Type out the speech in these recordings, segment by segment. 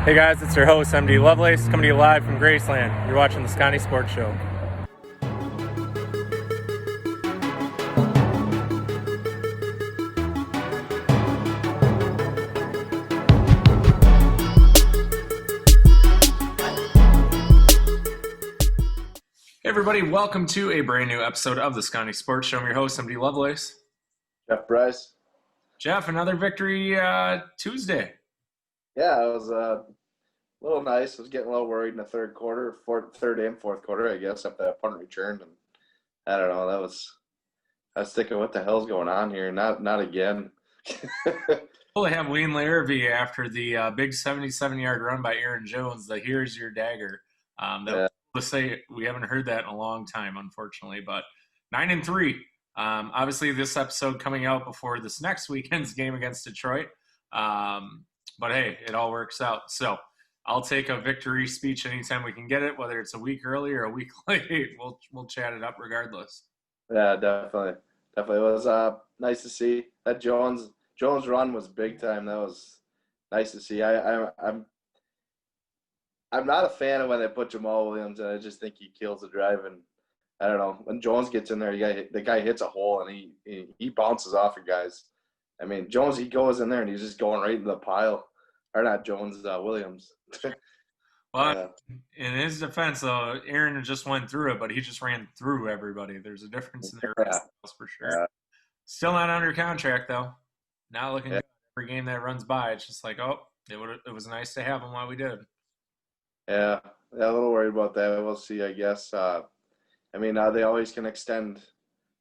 Hey guys, it's your host, MD Lovelace, coming to you live from Graceland. You're watching the Sconni Sports Show. Hey everybody, welcome to a brand new episode of the Sconni Sports Show. I'm your host, MD Lovelace. Jeff Bryce. Jeff, another victory Tuesday. Yeah, it was a little nice. I was getting a little worried in the third and fourth quarter, I guess, after that punt return. And I don't know, I was thinking, what the hell's going on here? Not again. We'll have Wayne Larrabee after the big 77-yard run by Aaron Jones, the here's your dagger. To say we haven't heard that in a long time, unfortunately, but 9-3. Obviously, this episode coming out before this next weekend's game against Detroit. But hey, it all works out. So I'll take a victory speech anytime we can get it, whether it's a week early or a week late. We'll chat it up regardless. Yeah, definitely. It was nice to see that Jones run was big time. That was nice to see. I'm not a fan of when they put Jamal Williams, and I just think he kills the drive. And I don't know, when Jones gets in there, the guy hits a hole and he bounces off of guys. I mean, Jones, he goes in there and he's just going right into the pile. Or not Jones, Williams. Well, in his defense, though, Aaron just went through it, but he just ran through everybody. There's a difference in their for sure. Yeah. Still not under contract, though. Not looking good. Every game that runs by, it's just like, oh, it was nice to have him while we did. Yeah, a little worried about that. We'll see, I guess. They always can extend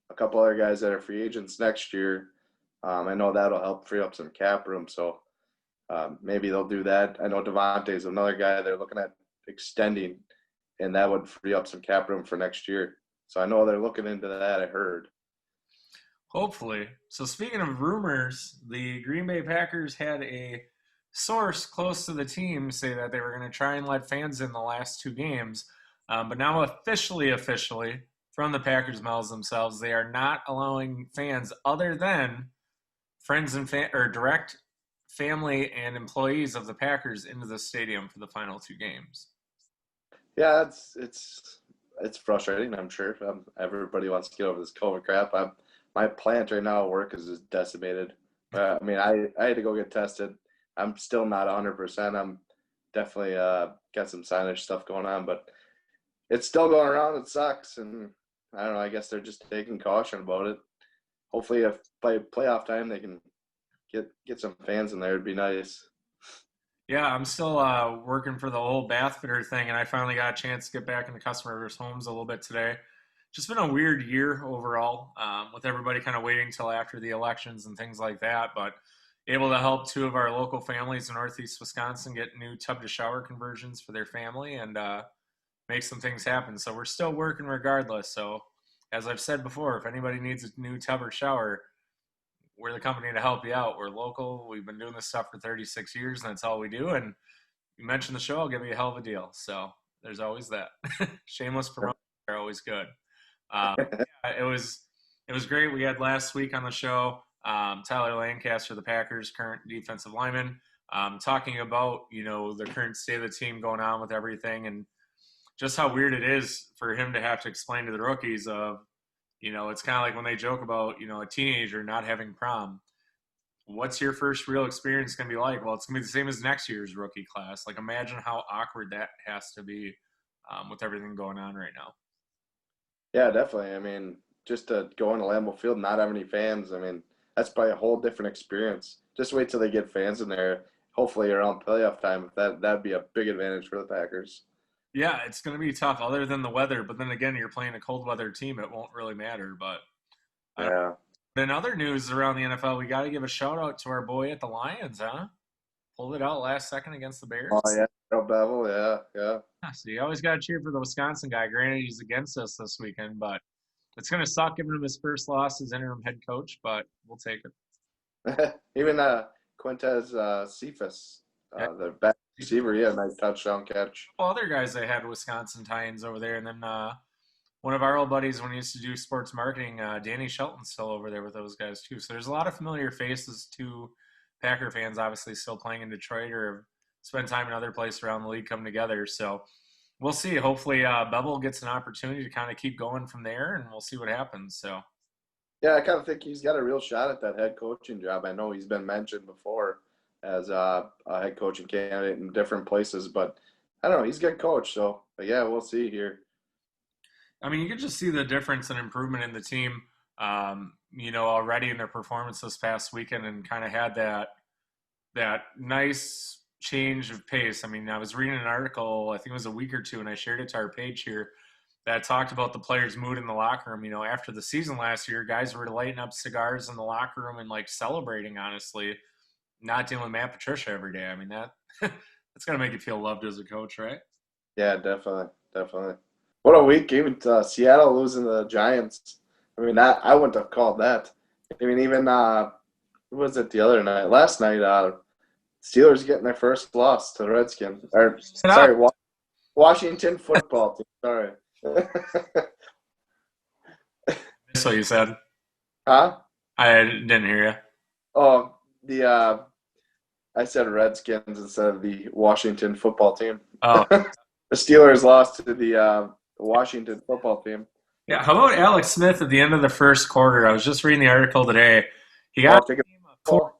a couple other guys that are free agents next year. I know that'll help free up some cap room, so maybe they'll do that. I know Devontae's another guy they're looking at extending, and that would free up some cap room for next year. So I know they're looking into that, I heard. Hopefully. So speaking of rumors, the Green Bay Packers had a source close to the team say that they were going to try and let fans in the last two games. But now officially, from the Packers' mouths themselves, they are not allowing fans other than friends and direct family and employees of the Packers into the stadium for the final two games. Yeah, it's frustrating, I'm sure. Everybody wants to get over this COVID crap. My plant right now at work is just decimated. I had to go get tested. I'm still not 100%. I'm definitely got some sinus stuff going on, but it's still going around. It sucks, and I don't know. I guess they're just taking caution about it. Hopefully, if by playoff time they can get some fans in there, it'd be nice. Yeah, I'm still working for the whole bath fitter thing, and I finally got a chance to get back into customers' homes a little bit today. Just been a weird year overall, with everybody kind of waiting till after the elections and things like that, but able to help two of our local families in Northeast Wisconsin get new tub-to-shower conversions for their family and make some things happen. So we're still working regardless. So as I've said before, if anybody needs a new tub or shower, we're the company to help you out. We're local. We've been doing this stuff for 36 years, and that's all we do. And you mentioned the show, I'll give you a hell of a deal. So there's always that. Shameless promotion are always good. It was great. We had last week on the show Tyler Lancaster, the Packers' current defensive lineman, talking about, the current state of the team going on with everything and just how weird it is for him to have to explain to the rookies of, it's kind of like when they joke about, a teenager not having prom. What's your first real experience going to be like? Well, it's going to be the same as next year's rookie class. Like, imagine how awkward that has to be with everything going on right now. Yeah, definitely. Just to go into Lambeau Field and not have any fans, that's probably a whole different experience. Just wait till they get fans in there. Hopefully around playoff time, that'd be a big advantage for the Packers. Yeah, it's going to be tough other than the weather. But then again, you're playing a cold weather team. It won't really matter. But yeah. In other news around the NFL, we got to give a shout out to our boy at the Lions, huh? Pulled it out last second against the Bears. Oh, yeah. Bevel, yeah. So you always got to cheer for the Wisconsin guy. Granted, he's against us this weekend, but it's going to suck giving him his first loss as interim head coach, but we'll take it. Even Quintez Cephas, the back receiver, he had a nice touchdown catch. Well, other guys they had Wisconsin tie-ins over there, and then one of our old buddies when he used to do sports marketing, Danny Shelton's still over there with those guys too. So there's a lot of familiar faces to Packer fans, obviously still playing in Detroit or spend time in other places around the league come together. So we'll see. Hopefully, Bevel gets an opportunity to kind of keep going from there, and we'll see what happens. So. Yeah, I kind of think he's got a real shot at that head coaching job. I know he's been mentioned before as a head coaching candidate in different places, but I don't know. He's a good coach, so but yeah, we'll see here. I mean, you can just see the difference and improvement in the team, already in their performance this past weekend, and kind of had that nice change of pace. I mean, I was reading an article, I think it was a week or two, and I shared it to our page here that talked about the players' mood in the locker room. After the season last year, guys were lighting up cigars in the locker room and like celebrating, honestly, not dealing with Matt Patricia every day. I mean, that's got to make you feel loved as a coach, right? Yeah, definitely, definitely. What a week! Even Seattle losing to the Giants. I mean, I wouldn't have called that. I mean, even who was it the other night? Last night, Steelers getting their first loss to the Redskins. Or sorry, Washington football team. Sorry. That's what you said. Huh? I didn't hear you. Oh, I said Redskins instead of the Washington football team. Oh. The Steelers lost to the Washington football team. Yeah, how about Alex Smith at the end of the first quarter? I was just reading the article today. He got a fourth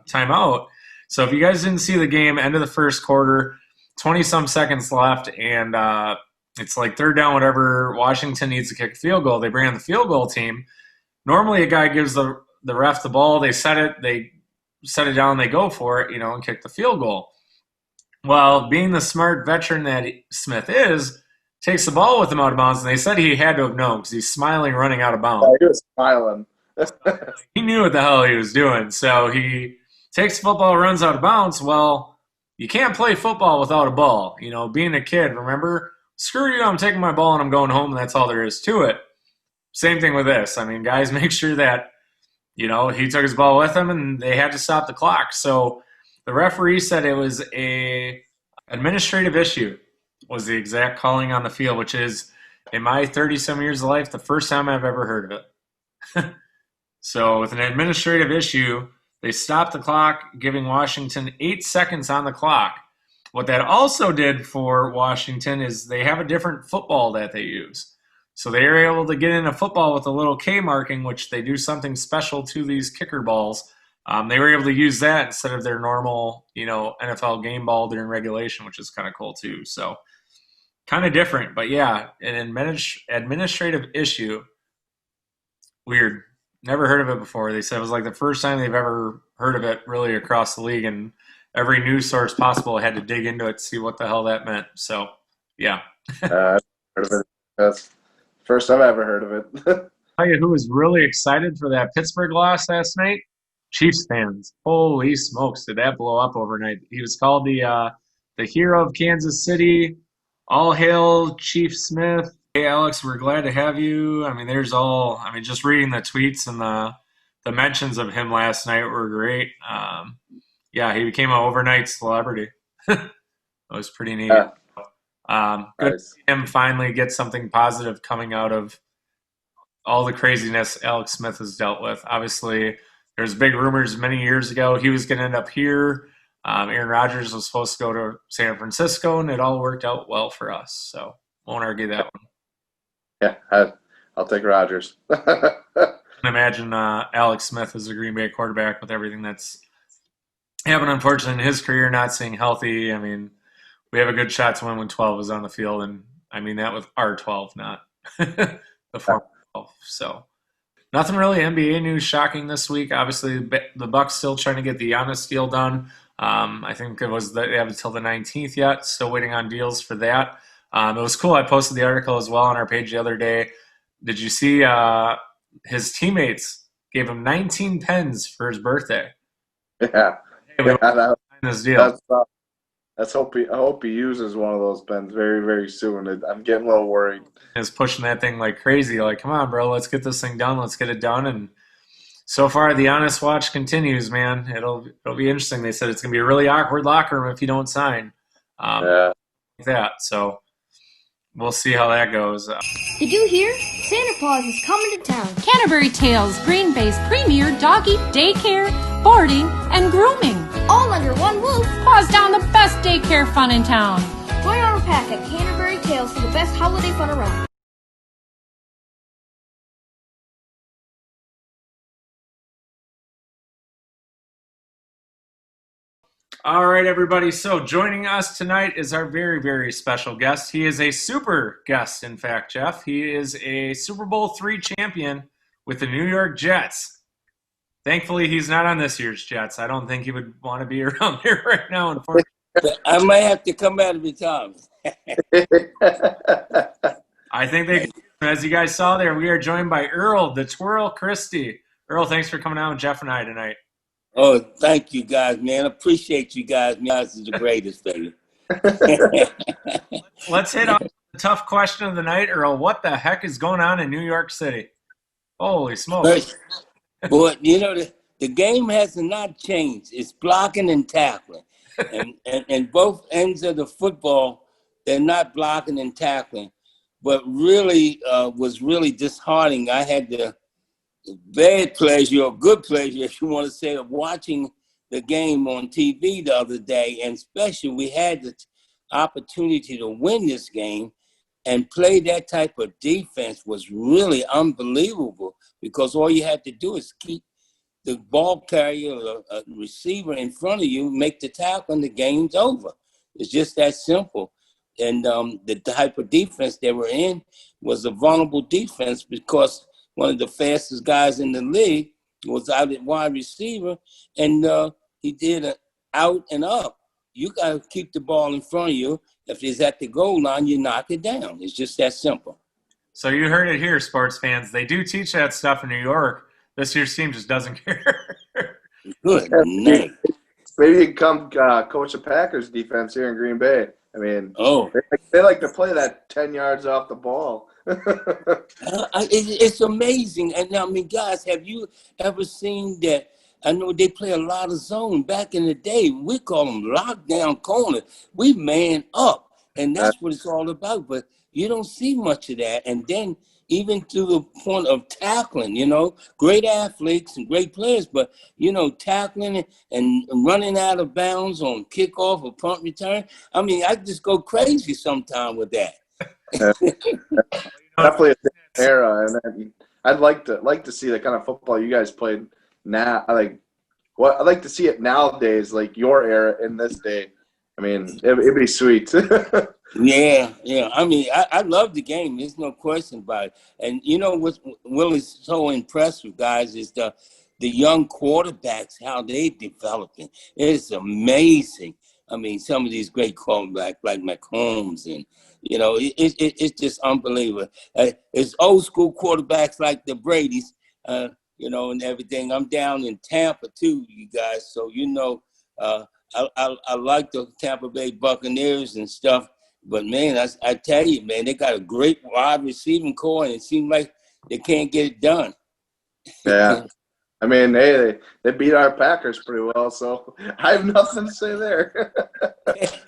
timeout. So if you guys didn't see the game, end of the first quarter, 20-some seconds left, and it's like third down, whatever. Washington needs to kick a field goal. They bring in the field goal team. Normally, a guy gives the ref the ball. They set it down, they go for it, and kick the field goal. Well, being the smart veteran that Smith is, takes the ball with him out of bounds, and they said he had to have known because he's smiling running out of bounds. Yeah, he was smiling. He knew what the hell he was doing. So he takes the football, runs out of bounds. Well, you can't play football without a ball. Being a kid, remember? Screw you, I'm taking my ball and I'm going home, and that's all there is to it. Same thing with this. I mean, guys, make sure that, he took his ball with him, and they had to stop the clock. So the referee said it was a administrative issue, was the exact calling on the field, which is, in my 30-some years of life, the first time I've ever heard of it. So with an administrative issue, they stopped the clock, giving Washington 8 seconds on the clock. What that also did for Washington is they have a different football that they use. So they are able to get in a football with a little K marking, which they do something special to these kicker balls. They were able to use that instead of their normal, NFL game ball during regulation, which is kind of cool too. So kind of different, but yeah, an administrative issue. Weird. Never heard of it before. They said it was like the first time they've ever heard of it really across the league, and every news source possible had to dig into it to see what the hell that meant. So, yeah. I've heard of it. That's the first time I ever heard of it. Tell you who was really excited for that Pittsburgh loss last night? Chiefs fans. Holy smokes, did that blow up overnight? He was called the hero of Kansas City. All hail Chief Smith. Hey, Alex, we're glad to have you. I mean, just reading the tweets and the mentions of him last night were great. Yeah, he became an overnight celebrity. That was pretty neat. Good to see him finally get something positive coming out of all the craziness Alex Smith has dealt with. Obviously, there's big rumors many years ago he was going to end up here. Aaron Rodgers was supposed to go to San Francisco, and it all worked out well for us. So won't argue that one. Yeah, I'll take Rodgers. I can imagine Alex Smith as a Green Bay quarterback with everything that's happened, unfortunately, in his career, not staying healthy. I mean, we have a good shot to win when 12 is on the field, and I mean that with our 12, not the former 12. So nothing really NBA news shocking this week. Obviously, the Bucks still trying to get the Giannis deal done. I think they have until the 19th yet. Still waiting on deals for that. It was cool. I posted the article as well on our page the other day. Did you see his teammates gave him 19 pens for his birthday? Yeah. Hey, this deal. I hope he uses one of those pens very, very soon. I'm getting a little worried. Is pushing that thing like crazy. Like, come on, bro, let's get this thing done. Let's get it done. And so far, the honest watch continues, man. It'll be interesting. They said it's gonna be a really awkward locker room if you don't sign. Like that. So we'll see how that goes. Did you hear? Santa Claus is coming to town. Canterbury Tales, Green Bay's premier doggy daycare boarding, and grooming. All under one roof. Paws down the best daycare fun in town. Join our pack at Canterbury Tales for the best holiday fun around. All right, everybody. So joining us tonight is our very, very special guest. He is a super guest, in fact, Jeff. He is a Super Bowl III champion with the New York Jets. Thankfully, he's not on this year's Jets. I don't think he would want to be around here right now, unfortunately. I might have to come out of retirement. I think they, as you guys saw there, we are joined by Earl, the Twirl Christy. Earl, thanks for coming out with Jeff and I tonight. Oh, thank you guys, man. Appreciate you guys. You guys are the greatest, baby. Let's hit on the tough question of the night, Earl. What the heck is going on in New York City? Holy smokes. Boy, you know, the game has not changed. It's blocking and tackling. And both ends of the football, they're not blocking and tackling. But really was really disheartening. I had the bad pleasure or good pleasure, if you want to say, of watching the game on TV the other day. And especially we had the opportunity to win this game and play that type of defense was really unbelievable because all you had to do is keep the ball carrier or a receiver in front of you, make the tackle, and the game's over. It's just that simple. And the type of defense they were in was a vulnerable defense because one of the fastest guys in the league was out at wide receiver, and he did an out and up. You got to keep the ball in front of you. If it's at the goal line, you knock it down. It's just that simple. So you heard it here, sports fans. They do teach that stuff in New York. This year's team just doesn't care. Good night. Maybe you can come coach the Packers defense here in Green Bay. I mean, they like to play that 10 yards off the ball. It's amazing. And I mean, guys, have you ever seen that? I know they play a lot of zone. Back in the day, we call them lockdown corners. We man up, and that's what it's all about. But you don't see much of that. And then even to the point of tackling, you know, great athletes and great players, but, you know, tackling and running out of bounds on kickoff or punt return. I mean, I just go crazy sometime with that. Definitely a different era, and I'd like to see the kind of football you guys played now. I'd like to see it nowadays, like your era in this day. I mean, it'd be sweet. Yeah. I mean, I love the game. There's no question about it. And you know what's really so impressive, guys, is the young quarterbacks, how they developing. It's amazing. I mean, some of these great quarterbacks like Mahomes and, you know, it's just unbelievable. It's old school quarterbacks like the Brady's, you know, and everything. I'm down in Tampa too, you guys. So, you know, I like the Tampa Bay Buccaneers and stuff. But, man, I tell you, man, they got a great wide receiving core, and it seems like they can't get it done. Yeah. I mean, hey, they beat our Packers pretty well, so I have nothing to say there.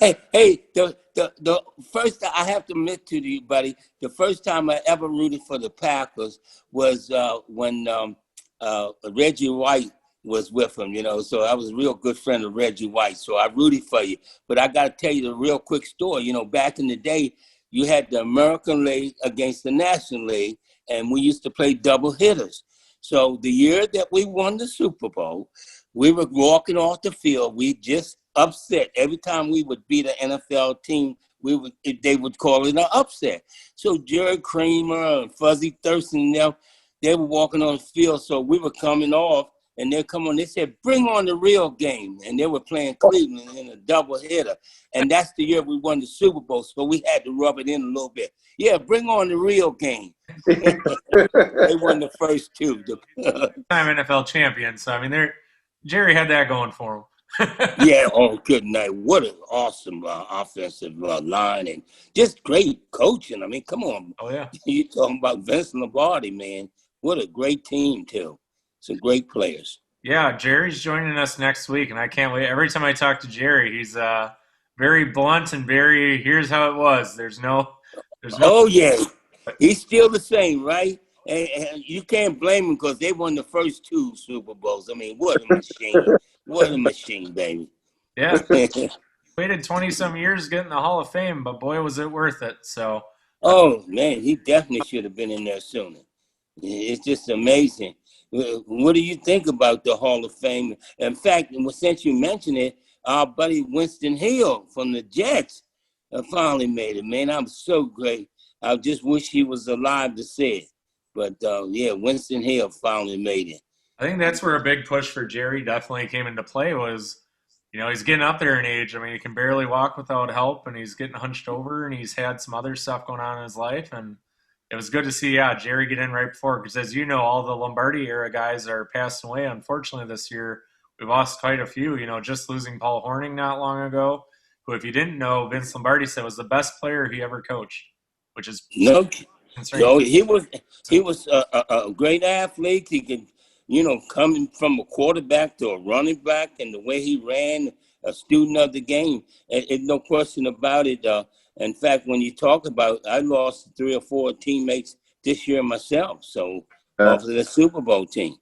Hey, the first I have to admit to you, buddy, the first time I ever rooted for the Packers was when Reggie White was with him, you know. So I was a real good friend of Reggie White, so I rooted for you. But I got to tell you the real quick story. You know, back in the day, you had the American League against the National League, and we used to play double hitters. So the year that we won the Super Bowl, we were walking off the field. We just upset. Every time we would beat an NFL team, they would call it an upset. So Jerry Kramer and Fuzzy Thurston, they were walking on the field. So we were coming off, and they come on. They said, "Bring on the real game," and they were playing Cleveland in a double hitter. And that's the year we won the Super Bowl. So we had to rub it in a little bit. Yeah, bring on the real game. They won the first two. Time NFL champions. So, I mean, Jerry had that going for him. Yeah, oh, good night. What an awesome offensive line and just great coaching. I mean, come on. Oh, yeah. You're talking about Vince Lombardi, man. What a great team, too. Some great players. Yeah, Jerry's joining us next week, and I can't wait. Every time I talk to Jerry, he's very blunt and very, here's how it was. There's no. Oh, yeah. He's still the same, right? And you can't blame them because they won the first 2 Super Bowls. I mean, what a machine. What a machine, baby. Yeah, waited 20-some years getting the Hall of Fame, but boy, was it worth it. So, Oh, man, he definitely should have been in there sooner. It's just amazing. What do you think about the Hall of Fame? In fact, since you mentioned it, our buddy Winston Hill from the Jets finally made it, man. I'm so great. I just wish he was alive to see it. But, yeah, Winston Hill finally made it. I think that's where a big push for Jerry definitely came into play was, he's getting up there in age. I mean, he can barely walk without help, and he's getting hunched over, and he's had some other stuff going on in his life. And it was good to see, Jerry get in right before, because as you know, all the Lombardi era guys are passing away. Unfortunately, this year we've lost quite a few. Just losing Paul Hornung not long ago, who, if you didn't know, Vince Lombardi said was the best player he ever coached, which is No, concerning. no, he was a great athlete. He could, coming from a quarterback to a running back, and the way he ran, a student of the game, and no question about it. In fact, when you talk about, I lost 3 or 4 teammates this year myself. So off of the Super Bowl team.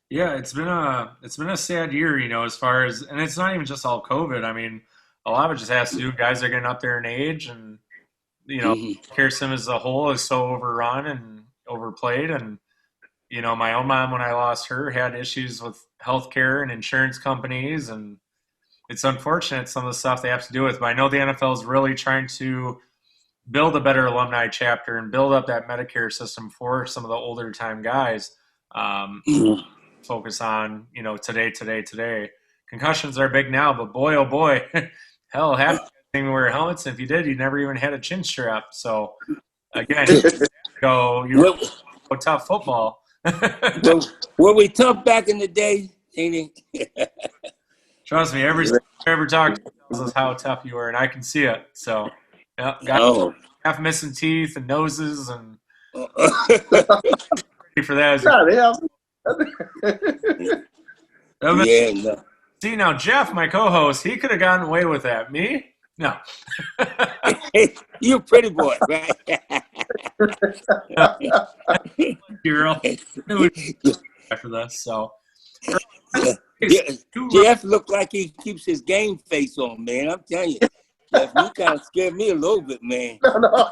Yeah, it's been a sad year, as far as, and it's not even just all COVID. I mean, a lot of it just has to do with guys are getting up there in age, and care system as a whole is so overrun and overplayed. And my own mom, when I lost her, had issues with healthcare and insurance companies, and it's unfortunate some of the stuff they have to do with. But I know the NFL is really trying to build a better alumni chapter and build up that Medicare system for some of the older time guys. Focus on, today. Concussions are big now, but boy, oh boy, hell, half the thing wear helmets. And if you did, you never even had a chin strap. So again, you were tough football. Were we tough back in the day, ain't it? Trust me, every ever talked tells us how tough you were, and I can see it. So, yeah, half missing teeth and noses, and ready for that. Yeah, no. See, now Jeff, my co-host, he could have gotten away with that. Me? No. You're a pretty boy, right? Earl. After this, so. Jeff looked like he keeps his game face on, man. I'm telling you. Jeff, you kind of scared me a little bit, man. No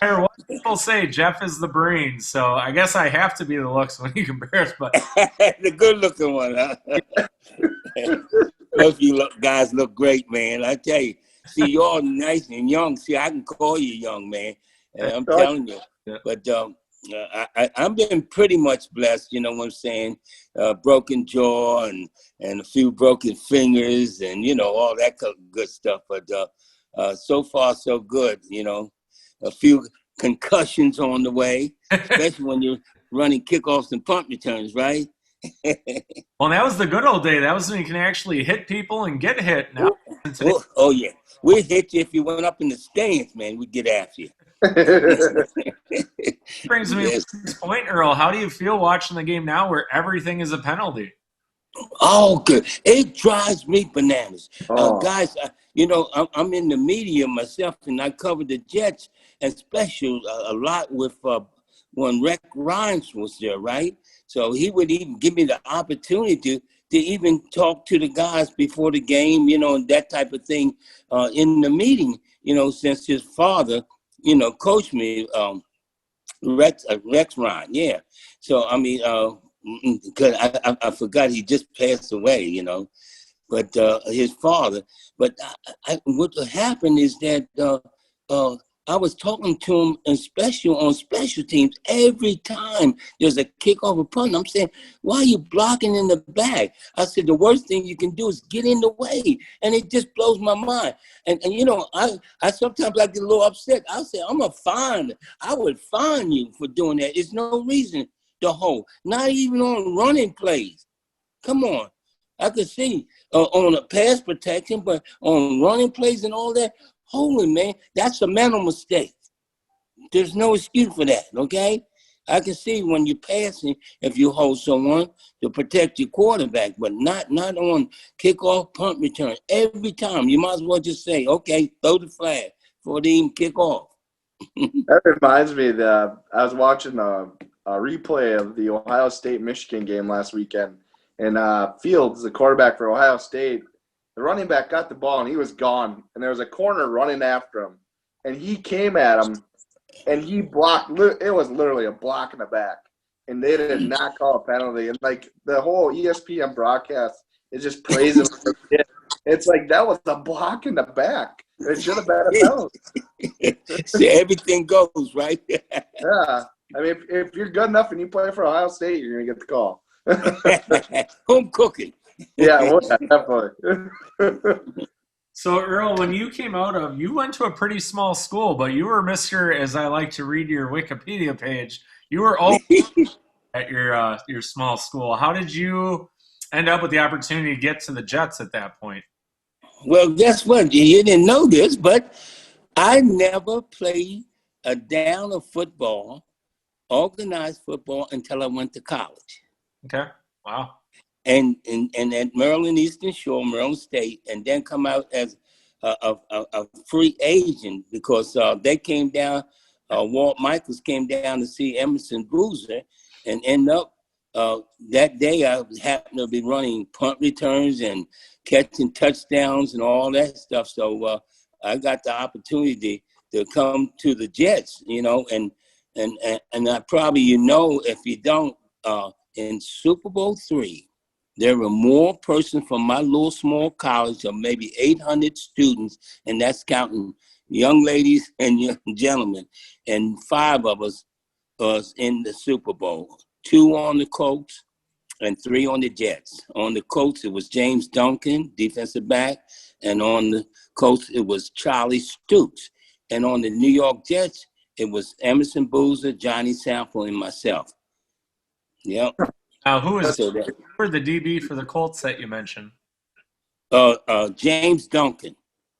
matter what people say, Jeff is the brains, so I guess I have to be the looks when you compare us. But the good-looking one, huh? Both you guys look great, man. I tell you. See, you're all nice and young. See, I can call you young, man. I'm telling you. Yeah. But I've been pretty much blessed, you know what I'm saying? Broken jaw and a few broken fingers and, all that good stuff. But so far, so good, A few concussions on the way, especially when you're running kickoffs and punt returns, right? Well, that was the good old day. That was when you can actually hit people and get hit now. Oh, yeah. We'd hit you if you went up in the stands, man. We'd get after you. Brings me to this point, Earl. How do you feel watching the game now where everything is a penalty? Oh, good. It drives me bananas. Guys, I'm in the media myself, and I covered the Jets, and especially a lot with when Rex Rhymes was there, right? So he would even give me the opportunity to even talk to the guys before the game, and that type of thing in the meeting, since his father, coached me, Rex Ryan, yeah. So, I mean, because I forgot he just passed away, but his father. But what happened is that I was talking to him, especially on special teams, every time there's a kickoff or punt. I'm saying, why are you blocking in the back? I said, the worst thing you can do is get in the way. And it just blows my mind. And I sometimes I get a little upset. I say, I would fine you for doing that. There's no reason to hold, not even on running plays. Come on. I could see on a pass protection, but on running plays and all that, holy man, that's a mental mistake. There's no excuse for that, okay? I can see when you're passing, if you hold someone to protect your quarterback, but not on kickoff, punt return. Every time, you might as well just say, okay, throw the flag before they even kick off. That reminds me that I was watching a replay of the Ohio State-Michigan game last weekend, and Fields, the quarterback for Ohio State, the running back got the ball and he was gone, and there was a corner running after him, and he came at him, and he blocked. It was literally a block in the back, and they did not call a penalty. And like the whole ESPN broadcast is just praising him. It's like that was a block in the back. It should have been a penalty. So everything goes, right? Yeah. I mean, if you're good enough and you play for Ohio State, you're going to get the call. Home cooking. Yeah, well, definitely. So Earl, when you came you went to a pretty small school, but you were Mr., as I like to read your Wikipedia page, you were all at your small school. How did you end up with the opportunity to get to the Jets at that point? Well, guess what? You didn't know this, but I never played a down of football, organized football, until I went to college. Okay. Wow. And at Maryland Eastern Shore, Maryland State, and then come out as a free agent because they came down, Walt Michaels came down to see Emerson Boozer, and end up that day I happened to be running punt returns and catching touchdowns and all that stuff. So I got the opportunity to come to the Jets, and I probably, if you don't, in Super Bowl III, there were more persons from my little small college of maybe 800 students, and that's counting young ladies and young gentlemen, and 5 of us was in the Super Bowl. 2 on the Colts and 3 on the Jets. On the Colts, it was James Duncan, defensive back, and on the Colts, it was Charlie Stoops. And on the New York Jets, it was Emerson Boozer, Johnny Sample, and myself. Yep. Now, who were the DB for the Colts that you mentioned? James Duncan.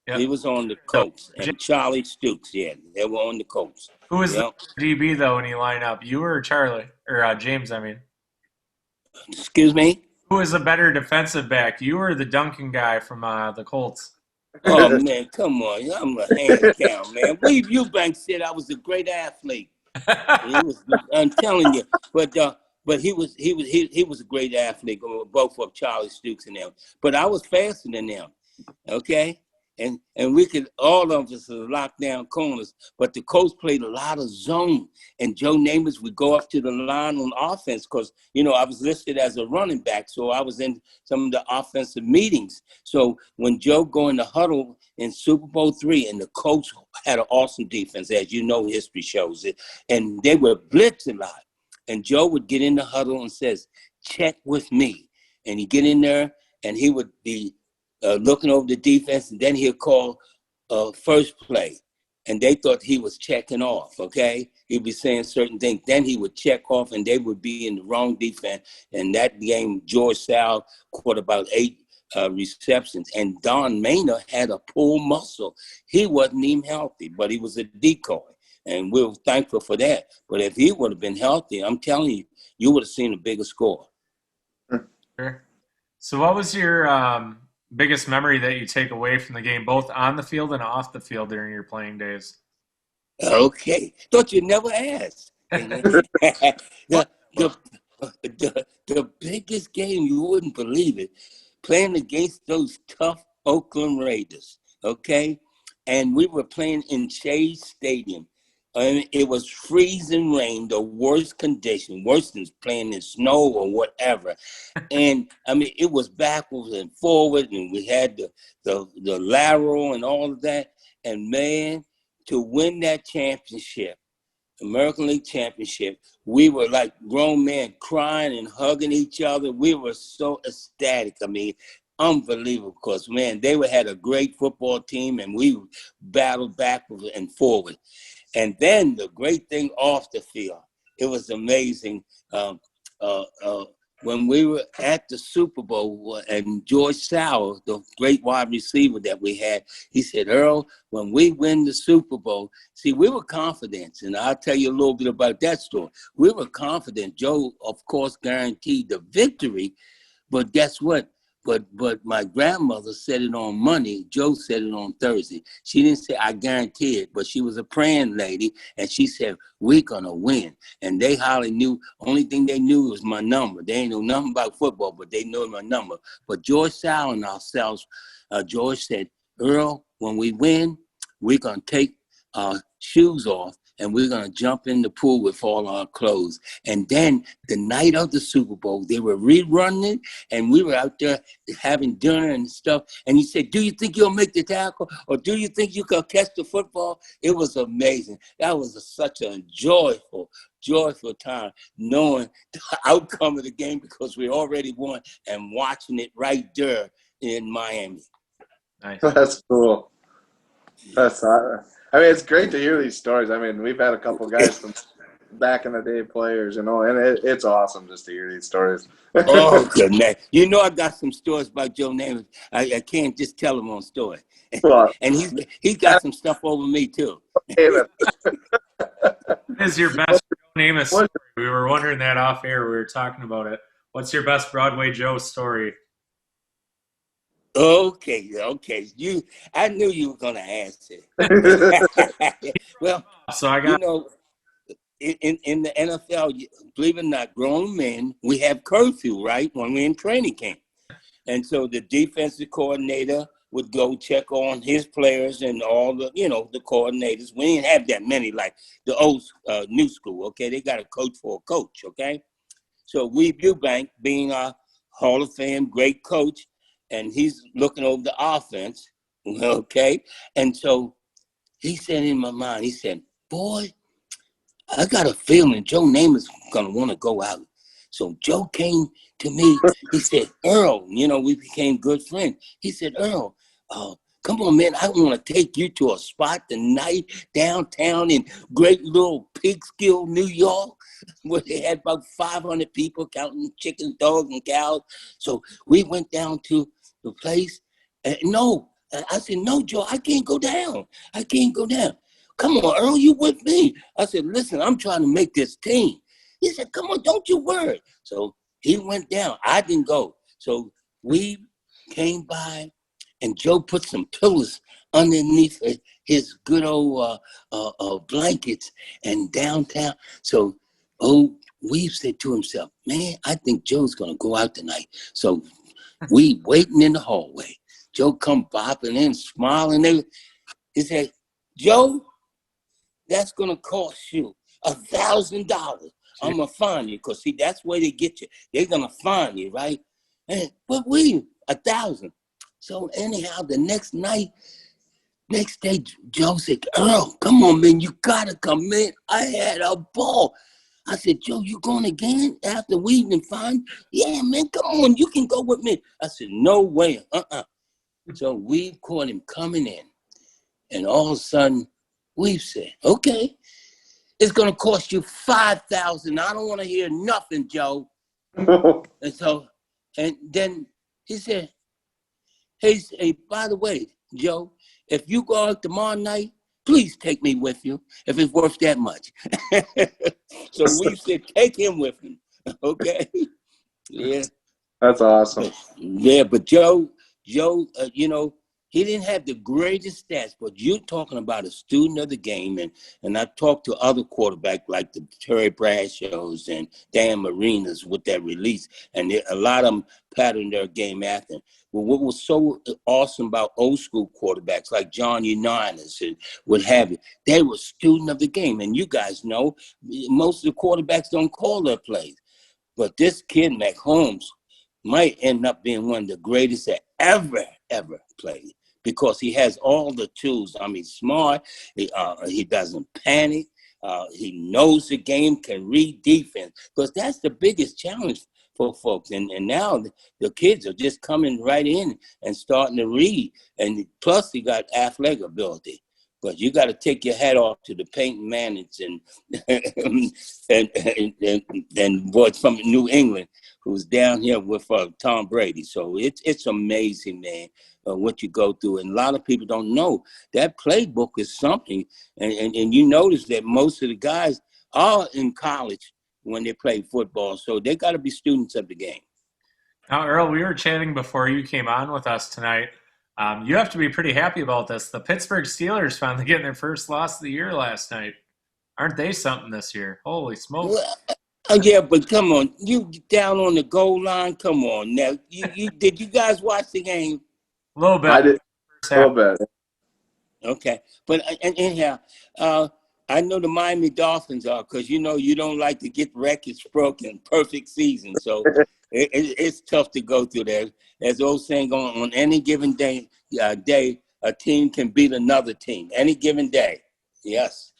Yep. He was on the Colts. And Charlie Stoops, yeah, they were on the Colts. Who was the DB, though, when you line up? You or Charlie? Or James, I mean. Excuse me? Who was a better defensive back? You or the Duncan guy from the Colts? Oh, man, come on. I'm a hand down, man. Weave Eubanks said I was a great athlete. I'm telling you. But he was a great athlete, both of Charlie Stoops and them. But I was faster than them, okay? And we could, all of us lock down corners, but the coach played a lot of zone. And Joe Namath would go up to the line on offense because, I was listed as a running back, so I was in some of the offensive meetings. So when Joe go in the huddle in Super Bowl III, and the coach had an awesome defense, as you know, history shows it, and they were blitz a lot. And Joe would get in the huddle and says, check with me. And he'd get in there, and he would be looking over the defense, and then he'll call first play. And they thought he was checking off, okay? He'd be saying certain things. Then he would check off, and they would be in the wrong defense. And that game, George Sal caught about 8 receptions. And Don Maynard had a pull muscle. He wasn't even healthy, but he was a decoy. And we were thankful for that. But if he would have been healthy, I'm telling you, you would have seen a bigger score. Sure. So what was your biggest memory that you take away from the game, both on the field and off the field during your playing days? Okay. Thought you never asked. the biggest game, you wouldn't believe it, playing against those tough Oakland Raiders, okay? And we were playing in Shea Stadium. And it was freezing rain, the worst condition, worse than playing in snow or whatever. And it was backwards and forward, and we had the lateral and all of that. And man, to win that championship, American League Championship, we were like grown men crying and hugging each other. We were so ecstatic. Unbelievable, because man, they had a great football team, and we battled backwards and forward. And then the great thing off the field, it was amazing. When we were at the Super Bowl, and George Sauer, the great wide receiver that we had, he said, Earl, when we win the Super Bowl, see, we were confident, and I'll tell you a little bit about that story. We were confident. Joe, of course, guaranteed the victory, but guess what? But my grandmother said it on Monday. Joe said it on Thursday. She didn't say I guarantee it, but she was a praying lady, and she said we're gonna win. And they hardly knew. Only thing they knew was my number. They ain't know nothing about football, but they know my number. But George Sal and ourselves, George said, Earl, when we win, we're gonna take our shoes off and we're going to jump in the pool with all our clothes. And then the night of the Super Bowl, they were rerunning it, and we were out there having dinner and stuff. And he said, do you think you'll make the tackle? Or do you think you can catch the football? It was amazing. That was such a joyful time, knowing the outcome of the game because we already won and watching it right there in Miami. Nice. That's cool. I mean, it's great to hear these stories. I mean, we've had a couple guys from back in the day players, and it's awesome just to hear these stories. Oh, good man. You know I got some stories about Joe Namath. I can't just tell them on story. Well, And he's got some stuff over me, too. What is your best Joe Namath story? We were wondering that off air. We were talking about it. What's your best Broadway Joe story? Okay. I knew you were going to ask it. Well, So I got in the NFL, believe it or not, grown men, we have curfew, right, when we're in training camp. And so the defensive coordinator would go check on his players and all the, the coordinators. We didn't have that many like the old new school, okay? They got a coach for a coach, okay? So Weeb Eubank, being our Hall of Fame great coach, and he's looking over the offense, okay? And so he said in my mind, he said, boy, I got a feeling Joe Namath's going to want to go out. So Joe came to me. He said, Earl, we became good friends. He said, Earl, come on, man. I want to take you to a spot tonight downtown in great little Peekskill, New York, where they had about 500 people counting chickens, dogs, and cows. So we went down to the place. I said, no, Joe, I can't go down. Come on, Earl, you with me? I said, listen, I'm trying to make this team. He said, come on, don't you worry. So he went down. I didn't go. So we came by, and Joe put some pillows underneath his good old blankets and downtown. So Weave said to himself, man, I think Joe's going to go out tonight. So we waiting in the hallway. Joe come bopping in, smiling. He said, Joe, that's going to cost you $1,000. I'm going to fine you because, see, that's where they get you. They're going to fine you, right? But we, 1,000. So anyhow, the next day, Joe said, Earl, come on, man, you got to come in. I had a ball. I said, Joe, you going again after we've been fine? Yeah, man, come on, you can go with me. I said, no way, So we caught him coming in, and all of a sudden, we've said, okay, it's going to cost you $5,000. I don't want to hear nothing, Joe. And then he said, hey, by the way, Joe, if you go out tomorrow night, please take me with you if it's worth that much. So we said, take him with him. Okay. Yeah. That's awesome. Yeah, but Joe, he didn't have the greatest stats, but you're talking about a student of the game, and I talked to other quarterbacks like the Terry Bradshaws and Dan Marinas with that release, and a lot of them patterned their game after. But what was so awesome about old school quarterbacks like John Unitas and what have you, they were student of the game, and you guys know most of the quarterbacks don't call their plays, but this kid Mahomes might end up being one of the greatest that ever played, because he has all the tools. I mean, smart. He doesn't panic. He knows the game, can read defense, because that's the biggest challenge for folks. And now the kids are just coming right in and starting to read. And plus, he got athletic ability. But you got to take your hat off to the Peyton Mannings and boys from New England who's down here with Tom Brady. So it's amazing, man, what you go through. And a lot of people don't know that playbook is something. And you notice that most of the guys are in college when they play football. So they got to be students of the game. Now, Earl, we were chatting before you came on with us tonight. You have to be pretty happy about this. The Pittsburgh Steelers finally getting their first loss of the year last night. Aren't they something this year? Holy smokes. Well, yeah, but come on, you down on the goal line. Come on now. You did you guys watch the game? A little bit I did first a half. little bit. Okay, but and anyhow, I know the Miami Dolphins are because you don't like to get records broken, perfect season. So it's tough to go through that. As the old saying, on any given day, a team can beat another team. Any given day. Yes.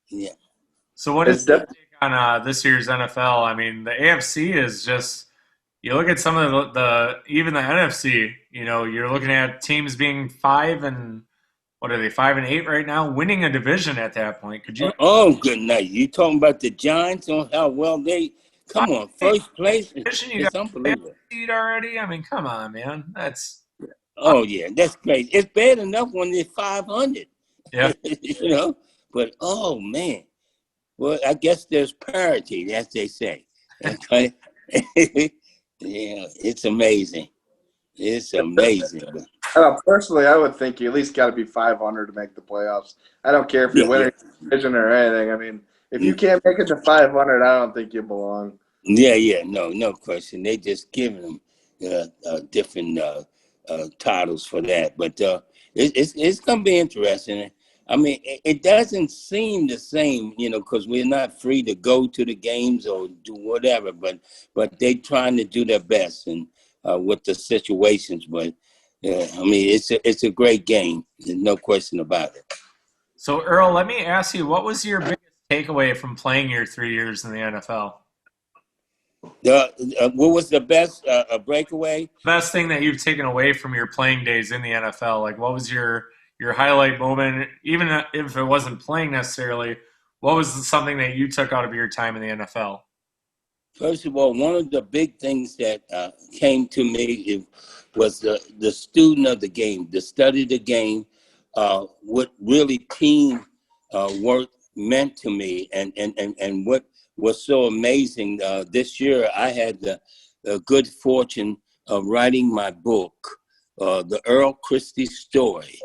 Yeah. So, what It's is your def- take on this year's NFL? I mean, the AFC is just, you look at some of even the NFC, you're looking at teams being what are they, 5-8 right now, winning a division at that point. Could you Oh, good night. You talking about the Giants on how well they five come on and eight first place? division? You got It's a unbelievable. seed already. I mean, come on, man. That's Oh yeah, that's great. It's bad enough when they're 500, yeah. But oh man, well I guess there's parity, as they say. Okay, yeah, it's amazing. It's amazing. I don't know, personally, I would think you at least got to be 500 to make the playoffs. I don't care if you're Yeah, yeah, winning division or anything. I mean, if you Mm, can't make it to 500, I don't think you belong. yeah, yeah. No question. They just giving them different titles for that, but it's gonna be interesting. I mean, it doesn't seem the same, because we're not free to go to the games or do whatever. But they trying to do their best and with the situations. But I mean, it's a great game. There's no question about it. So, Earl, let me ask you, what was your biggest takeaway from playing your 3 years in the NFL? What was the best breakaway? Best thing that you've taken away from your playing days in the NFL? Like, what was your highlight moment? Even if it wasn't playing necessarily, what was something that you took out of your time in the NFL? First of all, one of the big things that came to me was the student of the game, the study of the game, what really team work meant to me, and what was so amazing. This year, I had the good fortune of writing my book, The Earl Christy Story,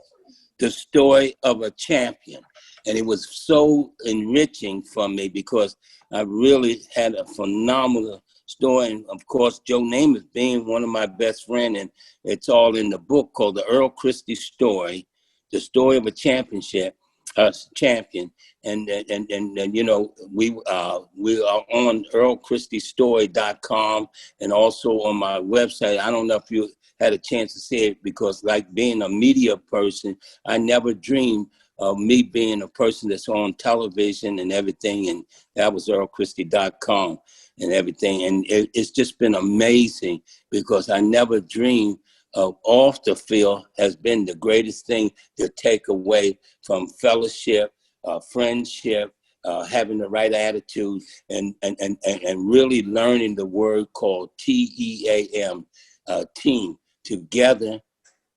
the story of a champion. And it was so enriching for me because I really had a phenomenal story. And of course, Joe Namath being one of my best friends, and it's all in the book called The Earl Christy Story, the story of a champion. And we are on earlchristystory.com and also on my website. I don't know if you had a chance to see it because, like being a media person, I never dreamed of me being a person that's on television and everything. And that was earlchristy.com and everything. And it's just been amazing because I never dreamed of off the field has been the greatest thing to take away from fellowship, friendship, having the right attitude, and really learning the word called TEAM, team. Together,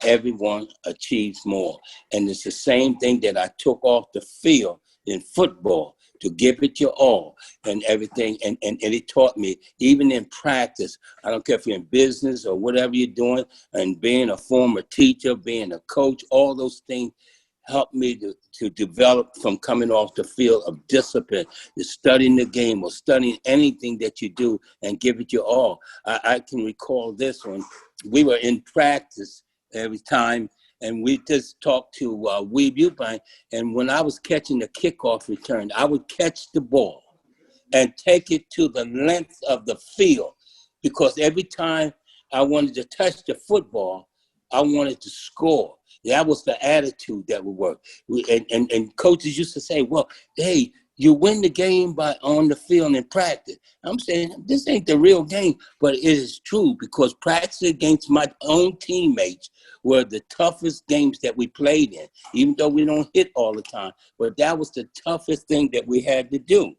everyone achieves more. And it's the same thing that I took off the field in football, to give it your all and everything. And it taught me, even in practice, I don't care if you're in business or whatever you're doing, and being a former teacher, being a coach, all those things helped me to develop from coming off the field of discipline, to studying the game or studying anything that you do and give it your all. I can recall this one. We were in practice every time, and we just talked to Weeb Eubank, and when I was catching the kickoff return, I would catch the ball and take it to the length of the field, because every time I wanted to touch the football, I wanted to score. That was the attitude that would work. And coaches used to say, well, hey, you win the game by on the field in practice. I'm saying this ain't the real game, but it is true, because practice against my own teammates were the toughest games that we played in, even though we don't hit all the time. But that was the toughest thing that we had to do.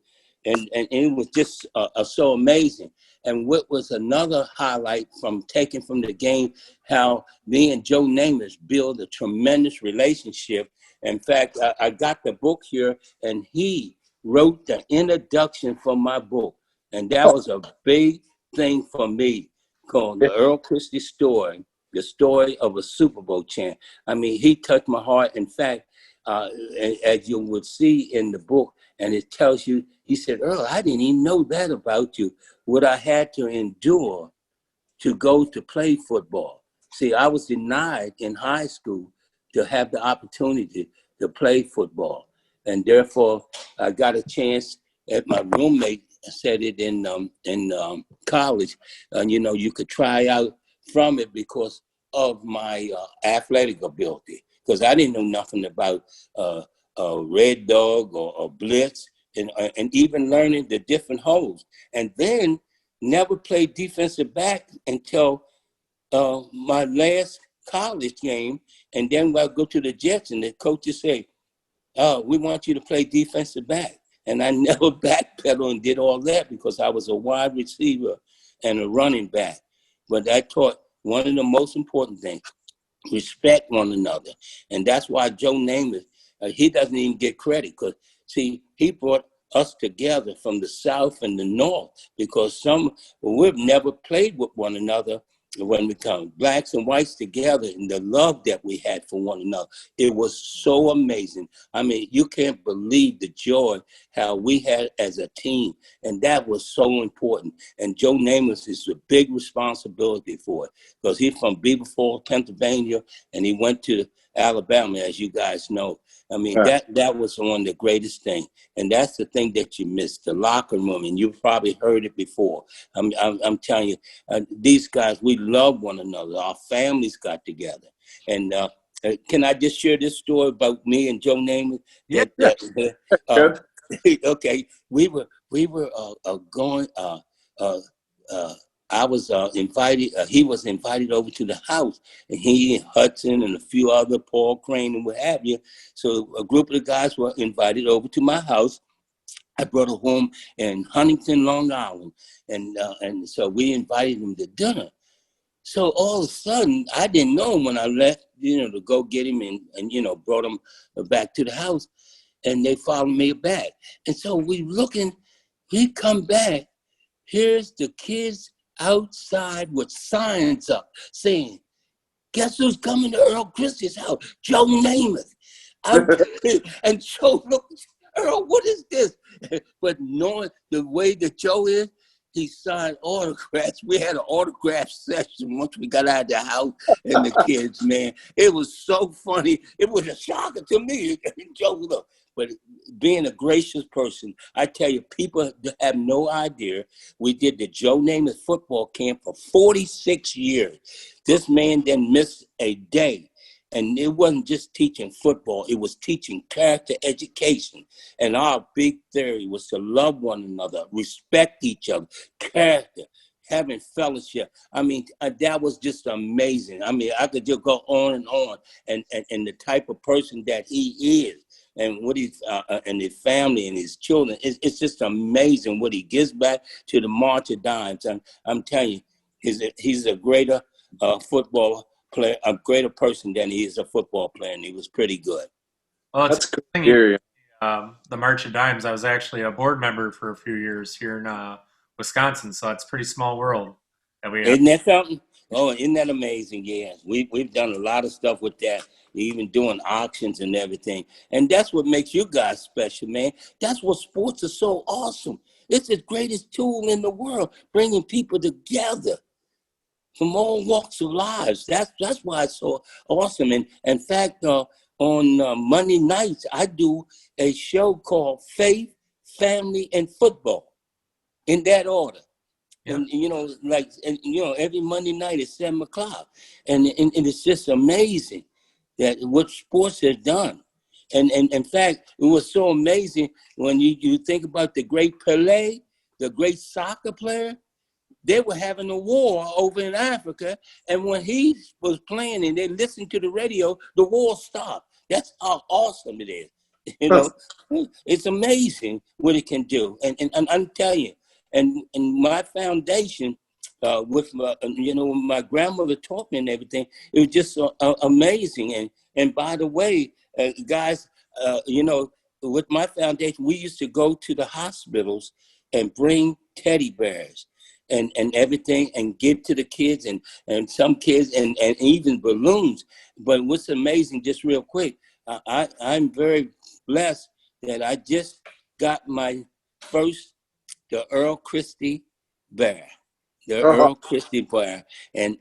And it was just so amazing. And what was another highlight from taking from the game, how me and Joe Namath built a tremendous relationship. In fact, I got the book here, and he wrote the introduction for my book. And that was a big thing for me, called The Earl Christy Story, the story of a Super Bowl champ. I mean, he touched my heart. In fact, as you would see in the book, and it tells you, he said, Earl, I didn't even know that about you, what I had to endure to go to play football. See, I was denied in high school to have the opportunity to play football. And therefore, I got a chance at my roommate said it in college. And, you know, you could try out from it because of my athletic ability. Because I didn't know nothing about Red Dog or Blitz and even learning the different holes. And then never played defensive back until my last college game. And then I go to the Jets and the coaches say, oh, we want you to play defensive back. And I never backpedaled and did all that because I was a wide receiver and a running back. But I taught one of the most important things, respect one another. And that's why Joe Namath, he doesn't even get credit because, see, he brought us together from the South and the North because we've never played with one another when we come, blacks and whites together, and the love that we had for one another. It was so amazing. I mean, you can't believe the joy how we had as a team, and that was so important. And Joe Namath is a big responsibility for it because he's from Beaver Falls, Pennsylvania, and he went to Alabama, as you guys know. I mean, that was one of the greatest things. And that's the thing that you missed, the locker room. And you've probably heard it before. I'm telling you, these guys, we love one another. Our families got together. And can I just share this story about me and Joe Namath? Yeah. Okay, we were going. I was invited. He was invited over to the house, and he and Hudson and a few other, Paul Crane and what have you. So a group of the guys were invited over to my house. I brought a home in Huntington, Long Island, and so we invited him to dinner. So all of a sudden, I didn't know him when I left, to go get him and brought him back to the house, and they followed me back. And so we come back. Here's the kids outside with signs up saying, guess who's coming to Earl Christy's house? Joe Namath. And Joe looked, Earl, what is this? But knowing the way that Joe is, he signed autographs. We had an autograph session once we got out of the house and the kids, man. It was so funny. It was a shocker to me. Joe, look. But being a gracious person, I tell you, people have no idea. We did the Joe Namath football camp for 46 years. This man didn't miss a day. And it wasn't just teaching football. It was teaching character education. And our big theory was to love one another, respect each other, character, having fellowship. I mean, that was just amazing. I mean, I could just go on and the type of person that he is. And what he's and his family and his children, it's just amazing what he gives back to the March of Dimes. And I'm telling you, he's a greater football player, a greater person than he is a football player, and he was pretty good. Well, That's cool. The the March of Dimes. I was actually a board member for a few years here in Wisconsin, so it's a pretty small world that we have. Isn't that something? Oh, isn't that amazing? Yeah, we've done a lot of stuff with that, even doing auctions and everything. And that's what makes you guys special, man. That's what sports are so awesome. It's the greatest tool in the world, bringing people together from all walks of lives. That's why it's so awesome. And in fact, on Monday nights, I do a show called Faith, Family, and Football, in that order. Yeah. And every Monday night at 7:00, and it's just amazing that what sports has done. And in fact, it was so amazing when you think about the great Pelé, the great soccer player. They were having a war over in Africa, and when he was playing and they listened to the radio, the war stopped. That's how awesome it is. It's amazing what it can do. And I'm telling you, and my foundation, with my grandmother taught me and everything, it was just amazing. And by the way, guys, with my foundation, we used to go to the hospitals and bring teddy bears. and everything and give to the kids and some kids and even balloons. But what's amazing, just real quick, I'm very blessed that I just got my first, the Earl Christy bear. The Earl Christy bear. And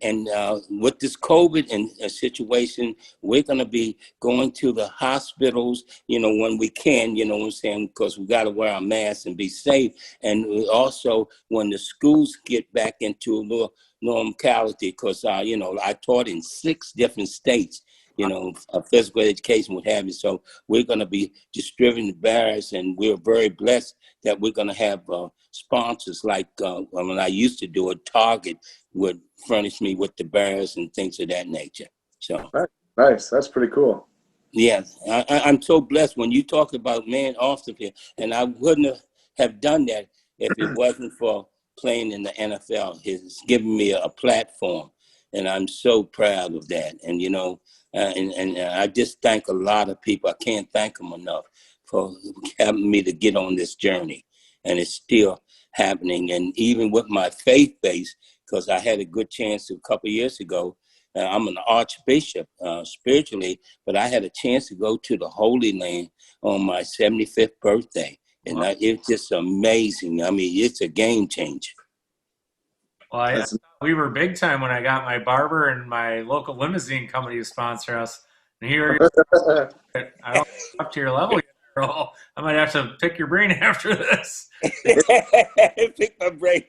with this COVID and situation, we're going to be going to the hospitals, when we can, you know what I'm saying, because we got to wear our masks and be safe. And also when the schools get back into a little normality, because, I taught in 6 different states, physical education, what have you. So we're going to be distributing bears, and we're very blessed that we're going to have sponsors like when I used to do it, Target would furnish me with the bears and things of that nature. So nice. That's pretty cool. Yeah, I'm so blessed when you talk about man off the field, and I wouldn't have done that if it wasn't for playing in the NFL. It's given me a platform, and I'm so proud of that. And and I just thank a lot of people. I can't thank them enough for having me to get on this journey. And it's still happening. And even with my faith base, because I had a good chance a couple of years ago, I'm an archbishop spiritually, but I had a chance to go to the Holy Land on my 75th birthday. And it's just amazing. I mean, it's a game changer. Well, we were big time when I got my barber and my local limousine company to sponsor us. And here, I don't up to your level yet, Earl. I might have to pick your brain after this. Pick my brain.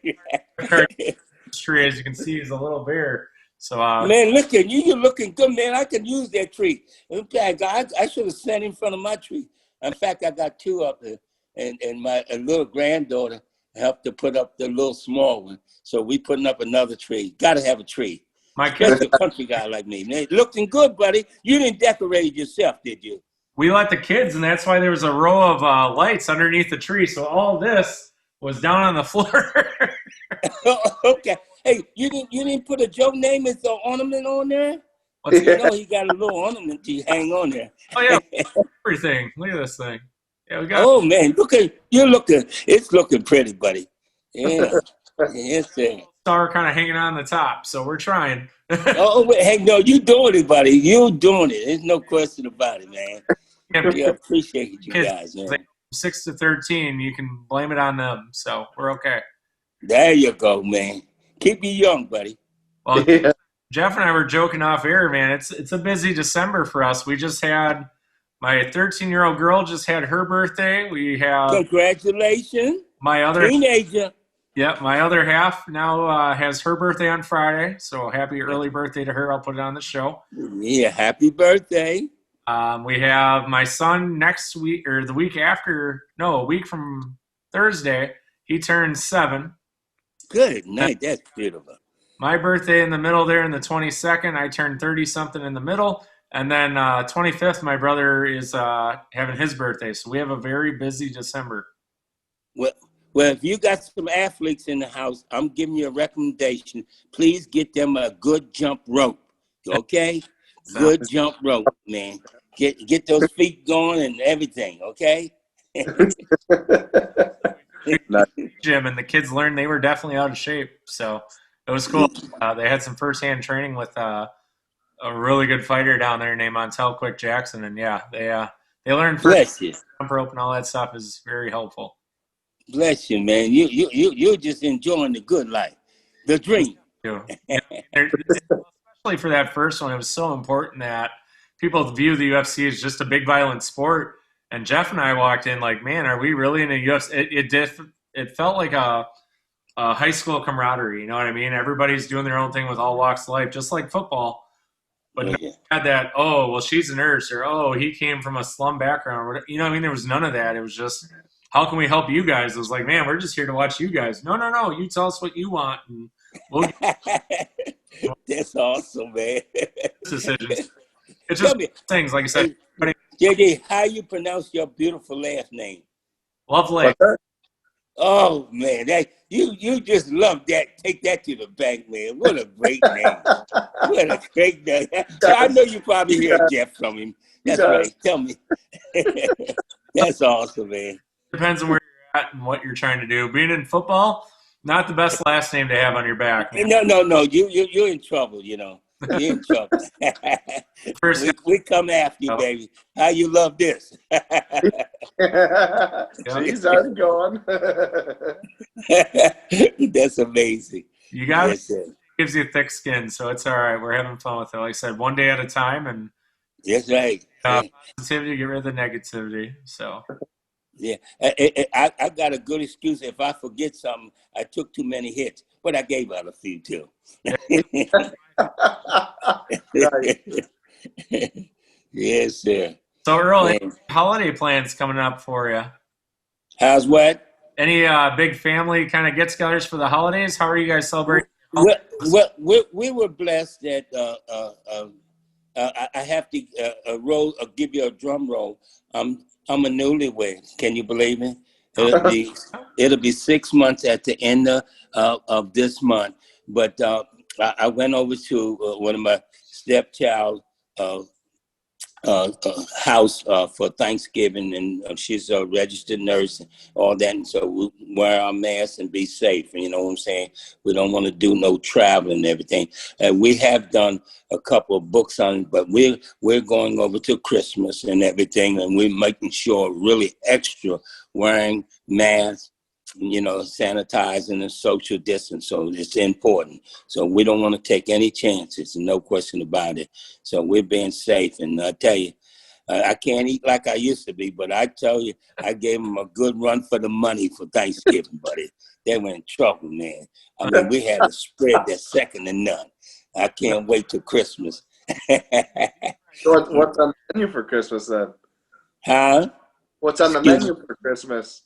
Tree, as you can see, is a little bare. So, man, look at you. You're looking good, man. I can use that tree. In fact, I should have sat in front of my tree. In fact, I got 2 up there, and my little granddaughter helped to put up the little small one. So we putting up another tree. Got to have a tree. My kids, a country guy like me, man. Looking good, buddy. You didn't decorate it yourself, did you? We let the kids, and that's why there was a row of lights underneath the tree. So all this was down on the floor. Okay. Hey, you didn't put a Joe Namath ornament on there? He got a little ornament to hang on there. Oh yeah, everything. Look at this thing. Yeah, we got. Oh man, it's looking pretty, buddy. Yeah, it's there. Star kind of hanging on the top, so we're trying. Hey, no, you doing it, buddy. You doing it. There's no question about it, man. Yeah, appreciate you guys, man. 6 to 13, you can blame it on them, so we're okay. There you go, man. Keep you young, buddy. Well, Jeff and I were joking off air, man. It's a busy December for us. We just had my 13-year-old girl just had her birthday. We have congratulations, my other teenager. Yep, my other half now has her birthday on Friday. So happy early birthday to her. I'll put it on the show. Yeah, happy birthday. We have my son next week or the week after. No, a week from Thursday. He turns 7. Good night. That's beautiful. My birthday in the middle there in the 22nd. I turned 30-something in the middle. And then 25th, my brother is having his birthday. So we have a very busy December. Well, if you got some athletes in the house, I'm giving you a recommendation. Please get them a good jump rope, okay? Good jump rope, man. Get those feet going and everything, okay? Gym, and the kids learned they were definitely out of shape. So it was cool. They had some firsthand training with a really good fighter down there named Montel Quick Jackson. And, yeah, they learned first jump rope and all that stuff is very helpful. Bless you, man. You're just enjoying the good life, the dream. Especially for that first one, it was so important that people view the UFC as just a big violent sport. And Jeff and I walked in like, man, are we really in a UFC? It felt like a high school camaraderie. You know what I mean? Everybody's doing their own thing with all walks of life, just like football. But no had that, oh, well, she's a nurse, or oh, he came from a slum background, or whatever. You know what I mean? There was none of that. It was just, how can we help you guys? It was like, man, we're just here to watch you guys. No. You tell us what you want, and we'll That's awesome, man. decisions. It's just things, like I said. JJ, how you pronounce your beautiful last name? Lovely. Oh man, you just love that. Take that to the bank, man. What a great name. What a great name. So I know you probably hear Jeff from him. That's right. Tell me. That's awesome, man. Depends on where you're at and what you're trying to do. Being in football, Not the best last name to have on your back, man. No. You're in trouble. You know, you're in trouble. First we come after you, guy. baby. How you love this? She's already going. That's amazing. You got Yes, sir. gives you thick skin, so it's all right. We're having fun with it. Like I said, one day at a time, and That's right. positivity, get rid of the negativity. So Yeah, I got a good excuse. If I forget something, I took too many hits, but I gave out a few too. Right. Yes, sir. So Earl, any Man. holiday plans coming up for you? How's what? Any big family kind of get-togethers for the holidays? How are you guys celebrating? Well, we were blessed that I have to give you a drum roll. I'm a newlywed. Can you believe it? It'll be 6 months at the end of this month. But I went over to one of my stepchild house for Thanksgiving, and she's a registered nurse and all that. And so we wear our masks and be safe. You know what I'm saying? We don't want to do no traveling and everything. And we have done a couple of books on it, but we're going over to Christmas and everything, and we're making sure really extra wearing masks, you know, sanitizing and social distance. So it's important. So we don't want to take any chances, no question about it. So we're being safe. And I tell you, I can't eat like I used to be, but I tell you, I gave them a good run for the money for Thanksgiving, buddy. They were in trouble, man. I mean, we had a spread that's second to none. I can't wait till Christmas. So what's on the menu for Christmas then? Huh? What's on the Excuse menu for Christmas?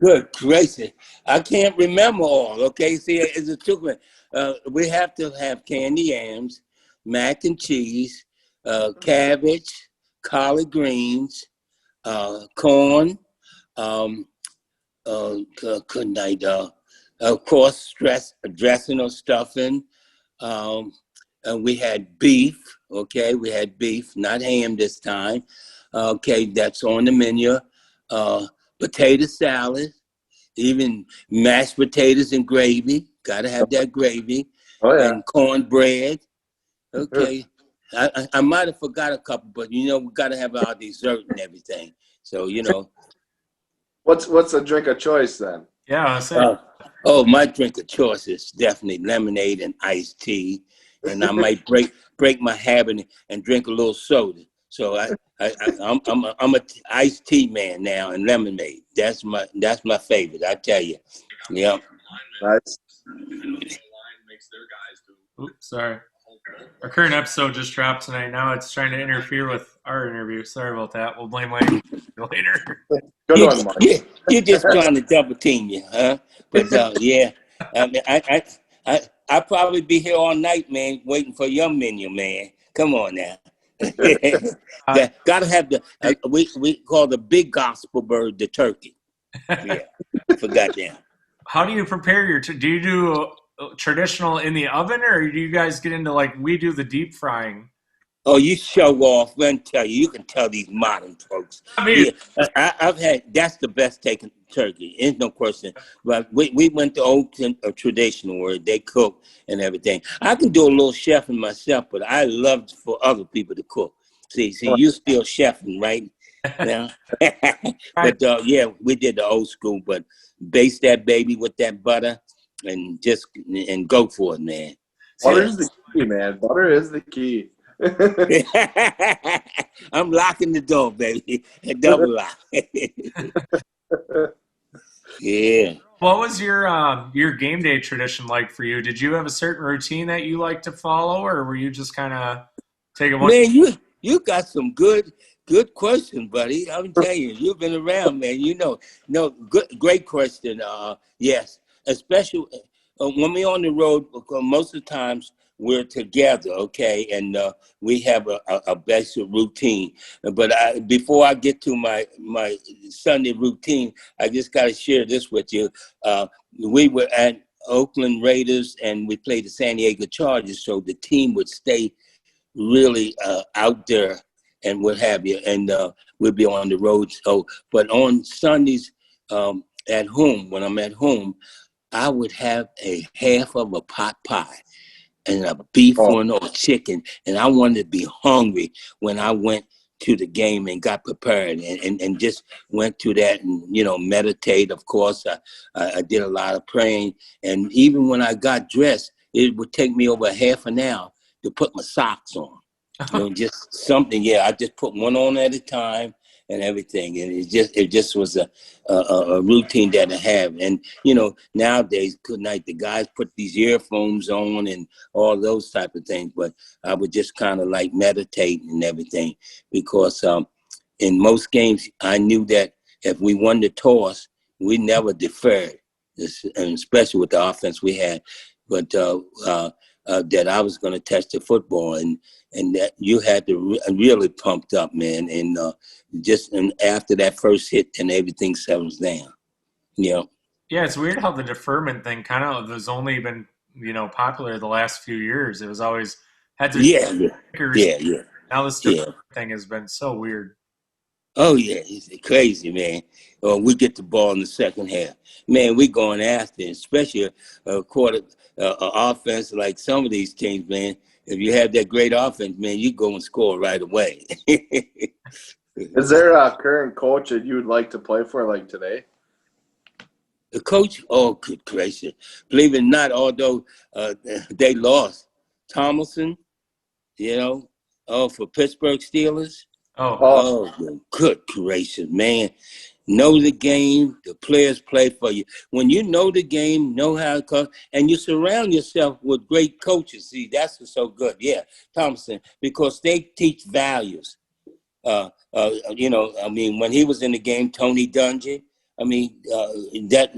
Good gracious. I can't remember all, okay? See, it's a took me. We have to have candy yams, mac and cheese, cabbage, collard greens, corn, good night, of course, dressing or stuffing. And we had beef, okay? We had beef, not ham this time. Okay, that's on the menu. Potato salad, even mashed potatoes and gravy. Gotta have that gravy. Oh yeah. And cornbread. Okay. I might have forgot a couple, but you know, we gotta have our dessert and everything. So, you know. What's the drink of choice then? Yeah, that's it. Oh, my drink of choice is definitely lemonade and iced tea. And I might break my habit and drink a little soda. So I'm a iced tea man now, and lemonade. That's my favorite. I tell you. Yep. Nice. Oops, sorry. Our current episode just dropped tonight. Now it's trying to interfere with our interview. Sorry about that. We'll blame Lane later. Good one, Mark. You're just trying to double team you, huh? But yeah, I mean, I'll probably be here all night, man, waiting for your menu, man. Come on now. Gotta have the we call the big gospel bird the turkey. Yeah, forgot that. How do you prepare your? Do you do traditional in the oven, or do you guys get into like we do the deep frying? Oh, you show off. Let me tell you, you can tell these modern folks. I mean, yeah, I've had that's the best taken turkey. There's no question. But we went to old traditional where they cook and everything. I can do a little chefing myself, but I love for other people to cook. See, you still chefing, right? Now, but yeah, we did the old school. But baste that baby with that butter and go for it, man. Butter's the key, man. Butter is the key. I'm locking the door, baby. Double lock. Yeah. What was your game day tradition like for you? Did you have a certain routine that you like to follow, or were you just kind of taking one? Man, you got some good question, buddy. I'm telling you, you've been around, man. You know, no, great question. Yes, especially when we're on the road, because most of the times we're together, okay, and we have a basic routine. But before I get to my Sunday routine, I just got to share this with you. We were at Oakland Raiders, and we played the San Diego Chargers, so the team would stay really out there and what have you, and we'll be on the road. So, but on Sundays at home, when I'm at home, I would have a half of a pot pie and a beef or chicken, and I wanted to be hungry when I went to the game and got prepared and just went to that and, meditate. Of course, I did a lot of praying, and even when I got dressed, it would take me over half an hour to put my socks on. Just something. Yeah, I just put one on at a time and everything, and it just was a routine that I have. And nowadays, good night, the guys put these earphones on and all those type of things. But I would just kind of like meditate and everything, because in most games I knew that if we won the toss, we never deferred, and especially with the offense we had. But that I was going to touch the football, and that you had to really pumped up, man. And and after that first hit, then everything settles down. Yeah, it's weird how the deferment thing kind of has only been popular the last few years. It was always had to yeah. Now this deferment thing has been so weird. Oh yeah, it's crazy, man. We get the ball in the second half, man. We going after, especially a quarter offense like some of these teams, man. If you have that great offense, man, you go and score right away. Is there a current coach that you would like to play for, like today? The coach? Oh, good gracious! Believe it or not, although they lost, Tomlinson, for Pittsburgh Steelers. Oh, good gracious, man. Know the game, the players play for you. When you know the game, know how it comes, and you surround yourself with great coaches. See, that's what's so good. Yeah, Thompson, because they teach values. When he was in the game, Tony Dungy,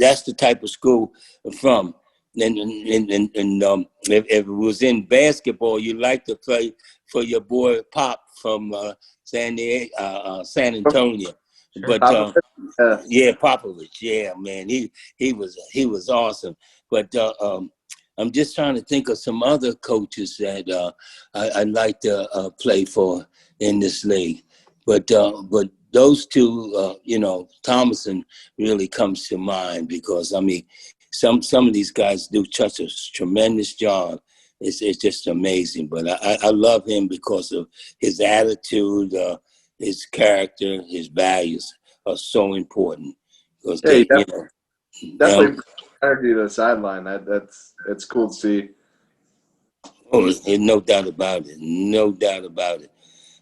that's the type of school from. And if it was in basketball, you like to play for your boy Pop from San Antonio. Sure. But Popovich, yeah, man, he was awesome. But I'm just trying to think of some other coaches that I'd like to play for in this league. But those two, Thomason really comes to mind, because some of these guys do such a tremendous job. It's just amazing. But I love him because of his attitude, his character, his values are so important. Because definitely energy to the sideline. It's cool to see. Oh, no doubt about it. No doubt about it.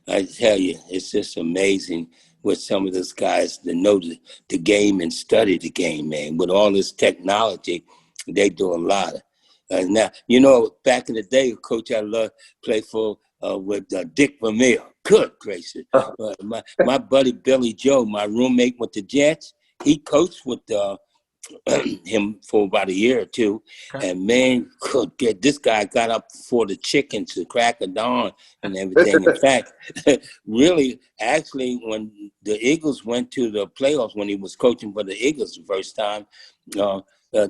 I tell you, it's just amazing with some of those guys that know the game and study the game, man. With all this technology, they do a lot. Now, back in the day, coach I loved play for with Dick Vermeer. Good gracious. My buddy Billy Joe, my roommate with the Jets, he coached with him for about a year or two. Okay. And man, this guy got up for the chickens to crack of dawn and everything. In fact, really, actually, when the Eagles went to the playoffs, when he was coaching for the Eagles the first time,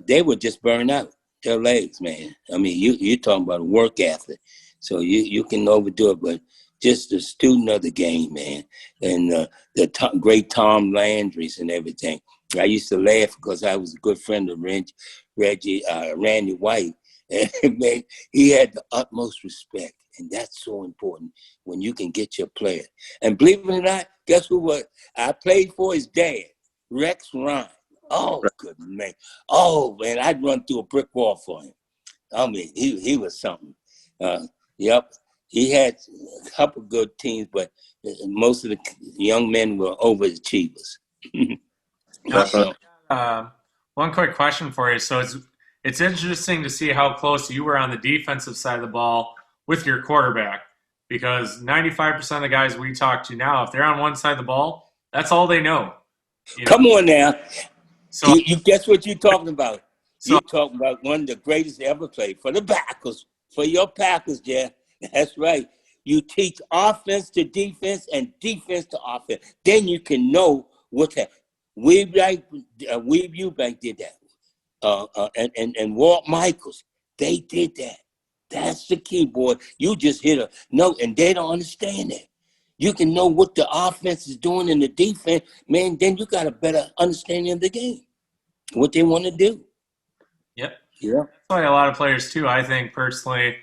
they were just burned out. Their legs, man. You're talking about a work ethic. So you can overdo it, but just a student of the game, man. And great Tom Landry's and everything. I used to laugh because I was a good friend of Randy White. And man, he had the utmost respect. And that's so important when you can get your player. And believe it or not, guess who I played for his dad, Rex Ryan. Oh, good man. Oh, man, I'd run through a brick wall for him. He was something. Yep. He had a couple good teams, but most of the young men were overachievers. One quick question for you. So it's interesting to see how close you were on the defensive side of the ball with your quarterback, because 95% of the guys we talk to now, if they're on one side of the ball, that's all they know. Come on now. So you guess what you're talking about? You're talking about one of the greatest ever played for the Packers, for your Packers, Jeff. That's right. You teach offense to defense and defense to offense. Then you can know what's happening. Weave Eubank did that. And Walt Michaels, they did that. That's the key, boy. You just hit a note, and they don't understand that. You can know what the offense is doing in the defense, man, then you got a better understanding of the game, what they want to do. Yeah. That's why a lot of players too. I think personally,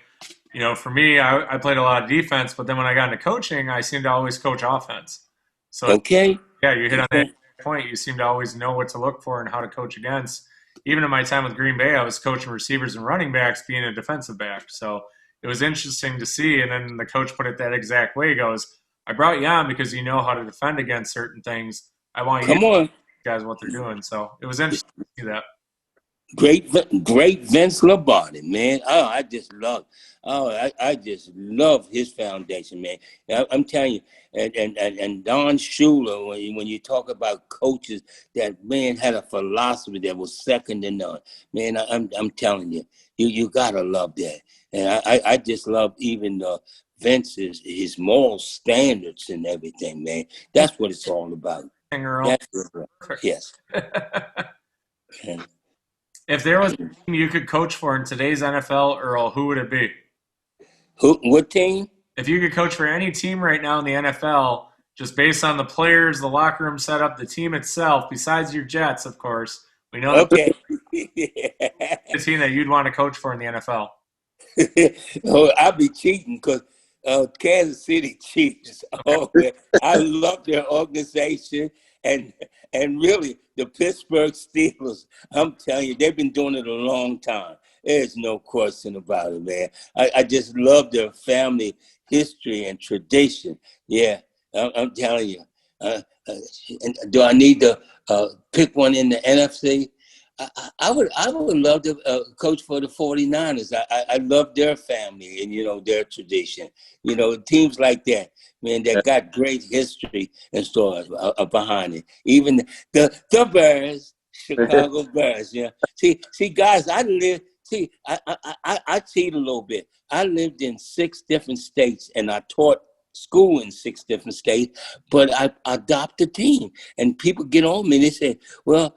for me, I played a lot of defense, but then when I got into coaching, I seemed to always coach offense. So Okay. yeah, you hit on that Okay. point. You seem to always know what to look for and how to coach against. Even in my time with Green Bay, I was coaching receivers and running backs, being a defensive back. So it was interesting to see. And then the coach put it that exact way. He goes, "I brought you on because you know how to defend against certain things. I want you to Come on. guys what they're doing." So it was interesting to see that. Great Vince Lombardi, man. Oh, I just love his foundation, man. I'm telling you, and Don Shula, when you talk about coaches, that man had a philosophy that was second to none. Man, I'm telling you, you gotta love that. And I just love even Vince's his moral standards and everything, man. That's what it's all about. Hanger on. That's what, yes. And, If there was a team you could coach for in today's NFL, Earl, who would it be? what team? If you could coach for any team right now in the NFL, just based on the players, the locker room setup, the team itself, besides your Jets, of course, we know Okay. the team that you'd want to coach for in the NFL. Oh, I'll be cheating because Kansas City Chiefs. Oh, man, I love their organization and really the Pittsburgh Steelers. I'm telling you, they've been doing it a long time. There's no question about it, man. I just love their family history and tradition. Yeah, I'm telling you. And do I need to pick one in the NFC? I would love to coach for the 49ers. I love their family and, their tradition. Teams like that, man, that got great history and stories behind it. Even the Bears, Chicago Bears, yeah. See, guys, I cheat a little bit. I lived in 6 different states and I taught school in 6 different states, but I adopted a team. And people get on me and they say, well,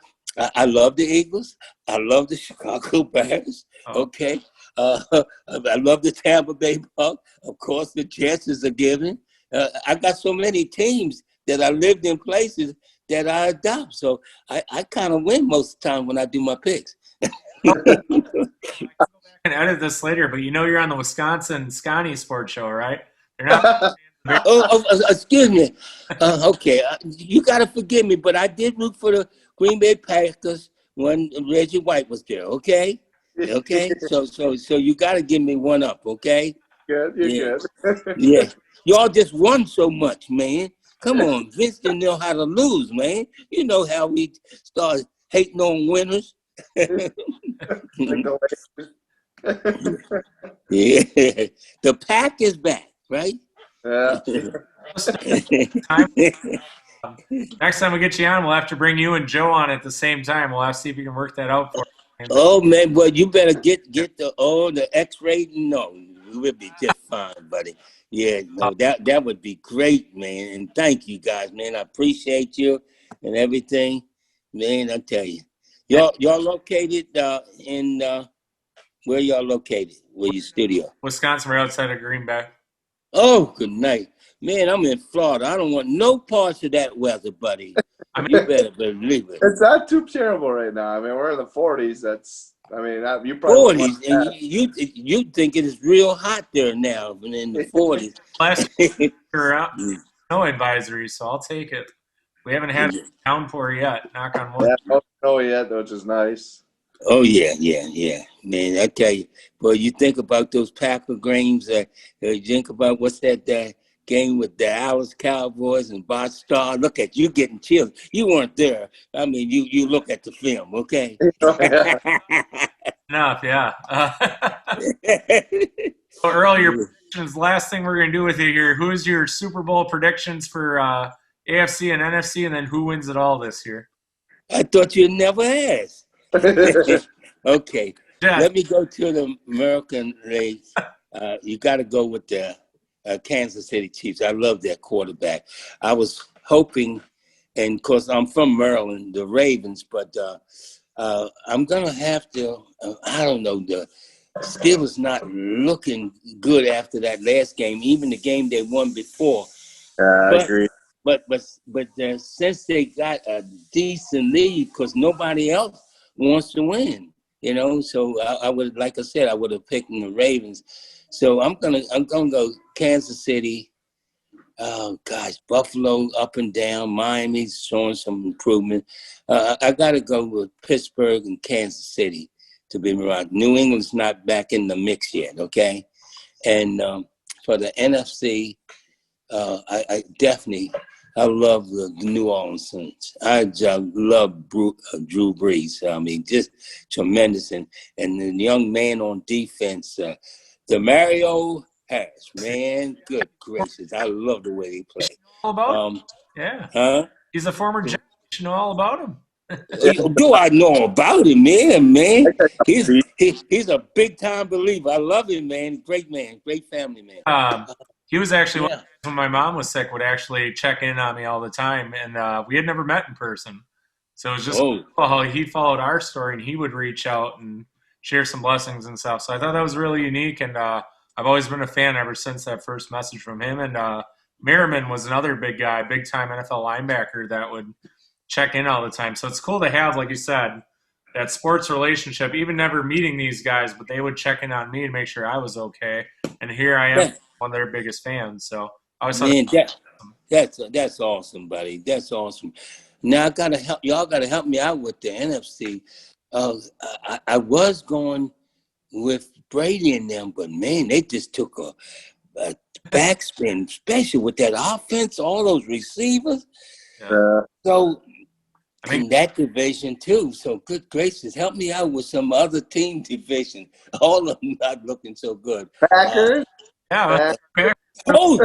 I love the Eagles. I love the Chicago Bears. Okay. I love the Tampa Bay Bucks. Of course, the Jets is a given. I got so many teams that I lived in places that I adopt. So I kind of win most of the time when I do my picks. I can edit this later, but you're on the Wisconsin Sconni sports show, right? They're not. Excuse me. Okay, you got to forgive me, but I did root for the Green Bay Packers when Reggie White was there. Okay, so you got to give me one up. Okay. Good, you're good. Yeah. Y'all just won so much, man. Come on, Vince didn't know how to lose, man. You know how we start hating on winners. Yeah, the pack is back, right? Yeah. Next time we get you on, we'll have to bring you and Joe on at the same time. We'll have to see if we can work that out for you. Oh man, well you better get the X-ray. No, we'll be just fine, buddy. Yeah, no, that would be great, man. And thank you guys, man. I appreciate you and everything, man. I tell you, y'all located in where y'all located? Where your studio? Wisconsin, right outside of Green Bay. Oh, good night. Man, I'm in Florida. I don't want no parts of that weather, buddy. You better believe it. It's not too terrible right now. I mean, we're in the 40s. You probably 40s, and you think it is real hot there now, in the 40s. Last snow advisory, so I'll take it. We haven't had a downpour yet. Knock on wood. Yeah, no snow yet, which is nice. Oh yeah, man. I tell you, but you think about those Packer games. You think about what's that game with the Dallas Cowboys and Bart Starr. Look at you getting chills. You weren't there. I mean, you look at the film, okay? Enough, yeah. So Earl, your predictions. Last thing we're gonna do with you here. Who's your Super Bowl predictions for AFC and NFC, and then who wins it all this year? I thought you'd never ask. Okay, let me go to the American League. You got to go with the Kansas City Chiefs. I love their quarterback. I was hoping, and of course I'm from Maryland, the Ravens, but I'm gonna have to. I don't know. The Steelers not looking good after that last game, even the game they won before. I agree. But since they got a decent lead, because nobody else wants to win. you know. So I would, like I said, I would have picked the Ravens. So I'm gonna go Kansas City. Oh gosh, Buffalo up and down. Miami's showing some improvement. I got to go with Pittsburgh and Kansas City to be right. New England's not back in the mix yet, okay? And for the NFC, I definitely love the New Orleans Saints. I just love Drew Brees. I mean, just tremendous. And the young man on defense, Mario Harris, man, good gracious. I love the way they play. All about him. Yeah. Huh? He's a former Giant. You should know all about him. Do I know about him, man? He's a big time believer. I love him, man. Great family man. He was actually when my mom was sick, would actually check in on me all the time, and we had never met in person. So it was just cool how he followed our story, and he would reach out and share some blessings and stuff. So I thought that was really unique, and I've always been a fan ever since that first message from him. And Merriman was another big guy, big time NFL linebacker that would check in all the time. So it's cool to have, like you said, that sports relationship, even never meeting these guys, but they would check in on me and make sure I was okay. And here I am, one of their biggest fans. So I was that's awesome, buddy. That's awesome. Now I gotta help y'all. Got to help me out with the NFC. I was going with Brady and them, but man, they just took a backspin, especially with that offense, all those receivers. So in that division too. So good gracious, help me out with some other team division. All of them not looking so good. Packers. Oh,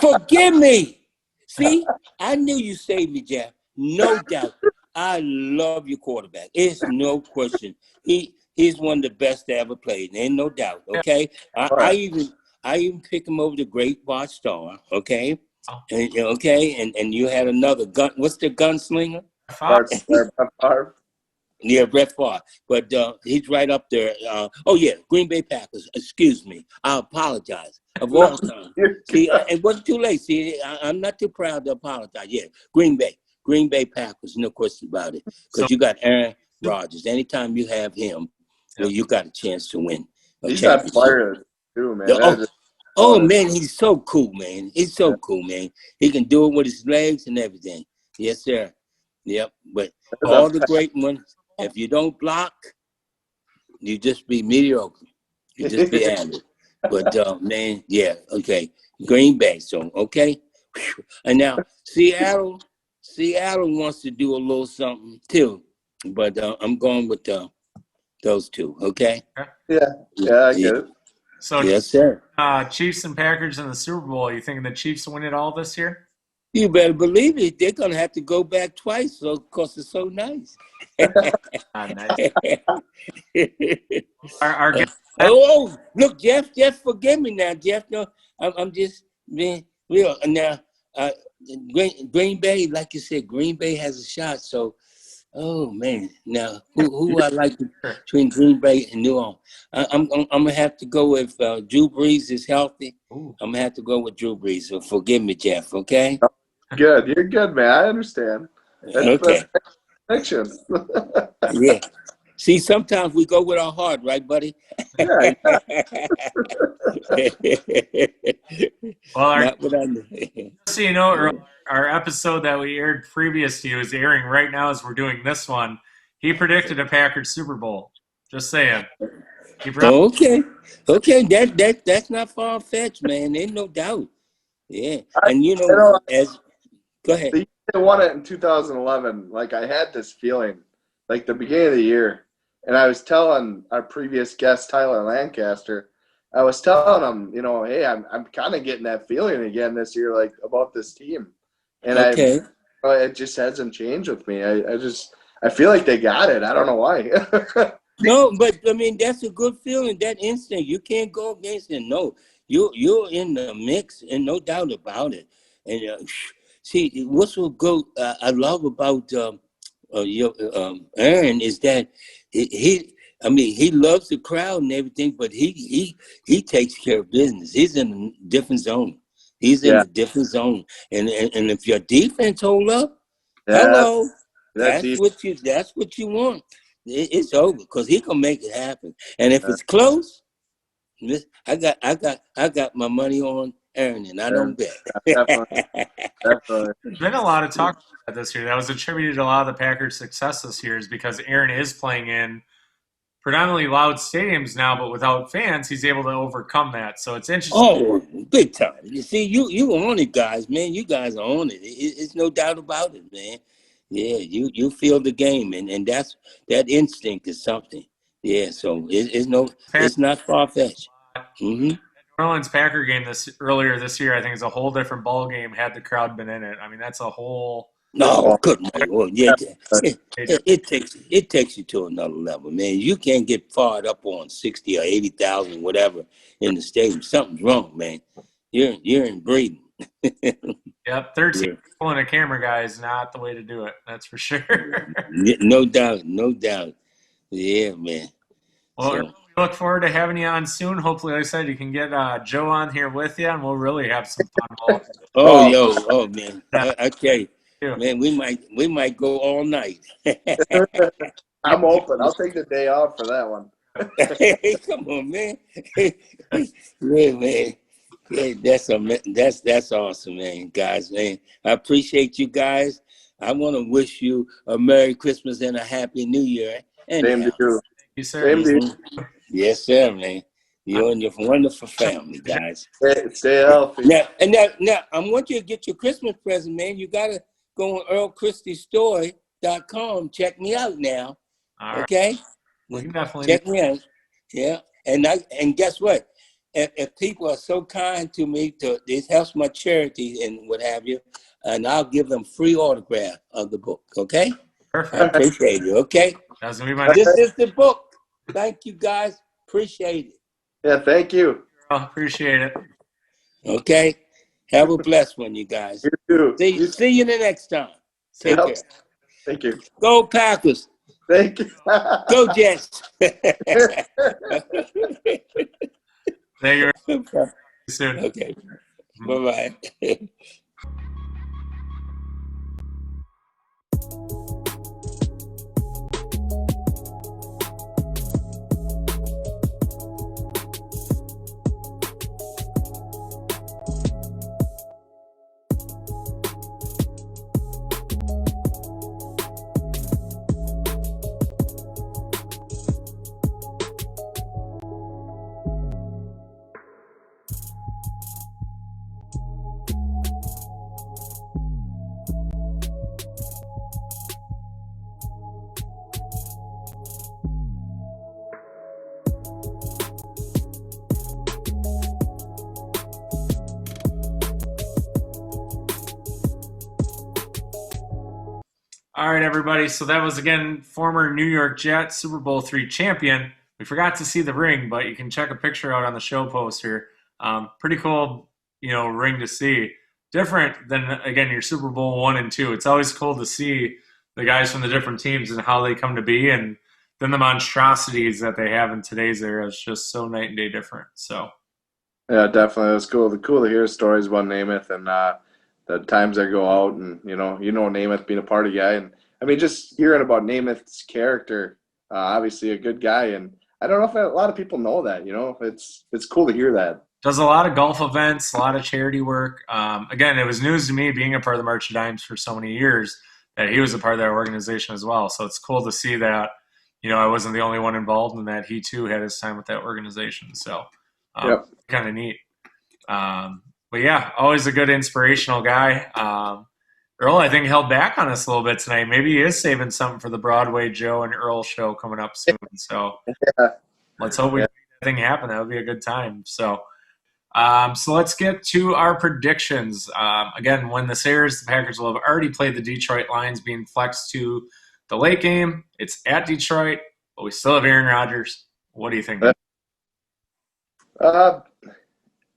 forgive me. See, I knew you saved me, Jeff. No doubt. I love your quarterback. It's no question. He's one of the best that ever played. Ain't no doubt. Okay. I even pick him over the great Bart Starr. Okay. And you had another gun. What's the gunslinger? Yeah, Brett Favre. But he's right up there. Green Bay Packers. Excuse me. I apologize. Of all time. See, it wasn't too late. See, I'm not too proud to apologize. Yeah, Green Bay Packers. No question about it. Because you got Aaron Rodgers. Anytime you have him, well, you got a chance to win. He's got players too, man. Man, he's so cool, man. He's so cool, man. He can do it with his legs and everything. Yes, sir. Yep. But all the great ones, if you don't block, you just be mediocre. You just be average. But man, yeah, okay. Green Bay, so okay. And now Seattle wants to do a little something too, but I'm going with those two. Okay. Yeah, I get it. So yes, sir. Chiefs and Packers in the Super Bowl. You thinking the Chiefs win it all this year? You better believe it. They're gonna have to go back twice, so because it's so nice. Nice. Look, Jeff, forgive me now, Jeff. No, I'm just being real. Now, Green Bay, like you said, Green Bay has a shot. So, oh man, now who I like between Green Bay and New Orleans? I'm gonna have to go with Drew Brees is healthy. Ooh. I'm gonna have to go with Drew Brees. So forgive me, Jeff. Okay. Good, you're good, man. I understand. Okay. Fiction. Yeah. See, sometimes we go with our heart, right, buddy? Yeah. Well, so you know, our episode that we aired previous to you is airing right now as we're doing this one. He predicted a Packers Super Bowl. Just saying. Okay. That's not far fetched, man. Ain't no doubt. Yeah, and go ahead. They won it in 2011. Like I had this feeling, like the beginning of the year, and I was telling our previous guest Tyler Lancaster, I was telling him, hey, I'm kind of getting that feeling again this year, like about this team, and it just hasn't changed with me. I feel like they got it. I don't know why. No, but I mean that's a good feeling. That instinct, you can't go against it. No, you're in the mix, and no doubt about it. And see, what's so good I love about Aaron is that he loves the crowd and everything, but he takes care of business. He's in a different zone. He's in a different zone, and if your defense hold up, hello, that's what you want. it's over because he can make it happen. And if it's close, I got my money on Aaron, and I don't bet. Definitely, definitely. There's been a lot of talk about that this year. That was attributed to a lot of the Packers' success this year is because Aaron is playing in predominantly loud stadiums now, but without fans, he's able to overcome that. So it's interesting. Oh, big time. You see, you on it, guys, man. You guys are on it. It's no doubt about it, man. Yeah, you feel the game, and that instinct is something. Yeah, so it's not far fetched. Mm-hmm. New Orleans Packer game earlier this year, I think, is a whole different ball game had the crowd been in it. I mean, that's a whole. No, good night. Well, yeah, it takes you to another level, man. You can't get fired up on 60 or 80,000, whatever, in the stadium. Something's wrong, man. You're in breeding. Yep, 13 people in a camera guy is not the way to do it. That's for sure. No doubt, no doubt. Yeah, man. Well, we look forward to having you on soon. Hopefully, like I said, you can get Joe on here with you, and we'll really have some fun. Man. I tell you, man, we might go all night. I'm open. I'll take the day off for that one. Hey, come on, man. Yeah, man. Yeah, that's awesome, man, guys, man. I appreciate you guys. I want to wish you a Merry Christmas and a Happy New Year. Same to you. You, sir. Same to you. Yes, sir, man. You and your wonderful family, guys. Stay healthy. Now, I want you to get your Christmas present, man. You got to go on earlchristystory.com. Check me out now. All right. Okay? We can definitely check me out. Yeah. And guess what? If people are so kind to me, it helps my charity and what have you, and I'll give them free autograph of the book. Okay? Perfect. I appreciate it. Okay? That's gonna be my. This is the book. Thank you, guys. Appreciate it. Yeah, thank you. Appreciate it. Okay? Have a blessed one, you guys. You too. See you the next time. Take care. Thank you. Go Packers. Thank you. Go Jets. Thank you. See you soon. Okay. Bye-bye. All right, everybody. So that was, again, former New York Jets Super Bowl III champion. We forgot to see the ring, but you can check a picture out on the show post here. Pretty cool, ring to see. Different than, again, your Super Bowl I and II. It's always cool to see the guys from the different teams and how they come to be, and then the monstrosities that they have in today's era is just so night and day different. So, yeah, definitely. It was cool. Cool to hear stories about Namath and the times I go out and, Namath being a party guy. And, I mean, just hearing about Namath's character, obviously a good guy. And I don't know if a lot of people know that, It's cool to hear that. Does a lot of golf events, a lot of charity work. Again, it was news to me being a part of the March of Dimes for so many years that he was a part of that organization as well. So it's cool to see that, I wasn't the only one involved and that he too had his time with that organization. So kind of neat. But yeah, always a good inspirational guy. Earl, I think, held back on us a little bit tonight. Maybe he is saving something for the Broadway Joe and Earl show coming up soon. So let's hope we make that thing happen. That would be a good time. So let's get to our predictions. Again, when this airs, the Packers will have already played the Detroit Lions, being flexed to the late game. It's at Detroit, but we still have Aaron Rodgers. What do you think?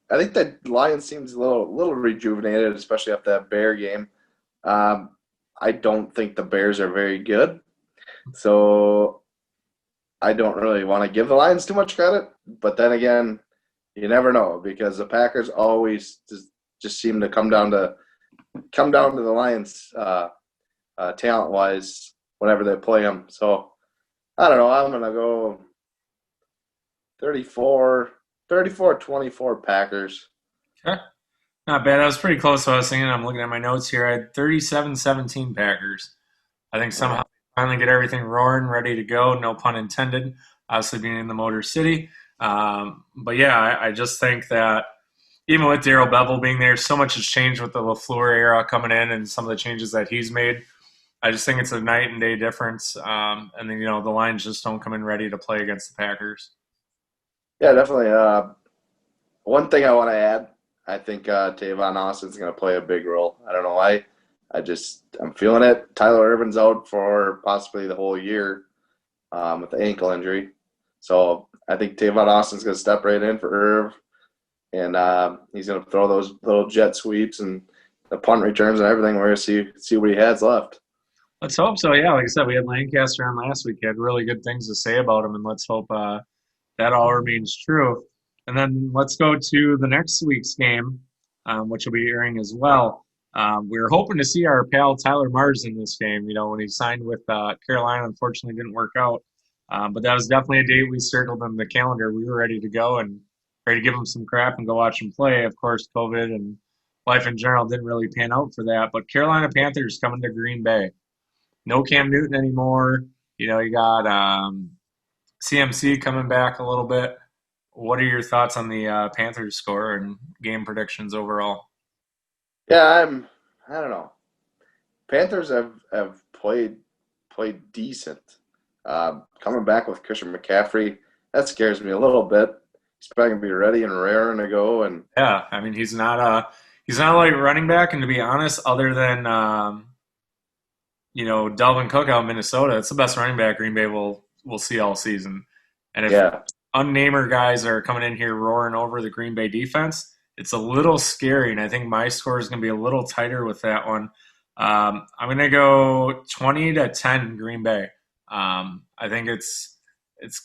I think the Lions seems a little rejuvenated, especially after that Bear game. I don't think the Bears are very good, so I don't really want to give the Lions too much credit. But then again, you never know because the Packers always just seem to come down to the Lions talent-wise whenever they play them. So I don't know. I'm gonna go 34-24 Packers. Okay. Not bad. I was pretty close to what I was thinking. I'm looking at my notes here. I had 37-17 Packers. I think somehow finally get everything roaring, ready to go. No pun intended. Obviously being in the Motor City. But yeah, I just think that even with Daryl Bevel being there, so much has changed with the LaFleur era coming in and some of the changes that he's made. I just think it's a night and day difference. And then, the Lions just don't come in ready to play against the Packers. Yeah, definitely. One thing I want to add, I think Tavon Austin's going to play a big role. I don't know why. I'm feeling it. Tyler Irvin's out for possibly the whole year with the ankle injury. So I think Tavon Austin's going to step right in for Irv. And he's going to throw those little jet sweeps and the punt returns and everything. We're going to see what he has left. Let's hope so. Yeah, like I said, we had Lancaster on last week. He had really good things to say about him, and let's hope that all remains true. And then let's go to the next week's game, which will be airing as well. We were hoping to see our pal Tyler Mars in this game. When he signed with Carolina, unfortunately didn't work out. But that was definitely a date we circled on the calendar. We were ready to go and ready to give him some crap and go watch him play. Of course, COVID and life in general didn't really pan out for that. But Carolina Panthers coming to Green Bay. No Cam Newton anymore. You got CMC coming back a little bit. What are your thoughts on the Panthers score and game predictions overall? Yeah, I don't know. Panthers have played decent. Coming back with Christian McCaffrey, that scares me a little bit. He's probably gonna be ready and raring to go. And yeah, I mean he's not like running back, and to be honest, other than Dalvin Cook out of Minnesota, it's the best running back Green Bay will see all season. And if unnamer guys are coming in here roaring over the Green Bay defense, it's a little scary, and I think my score is going to be a little tighter with that one. I'm going to go 20-10 Green Bay. I think it's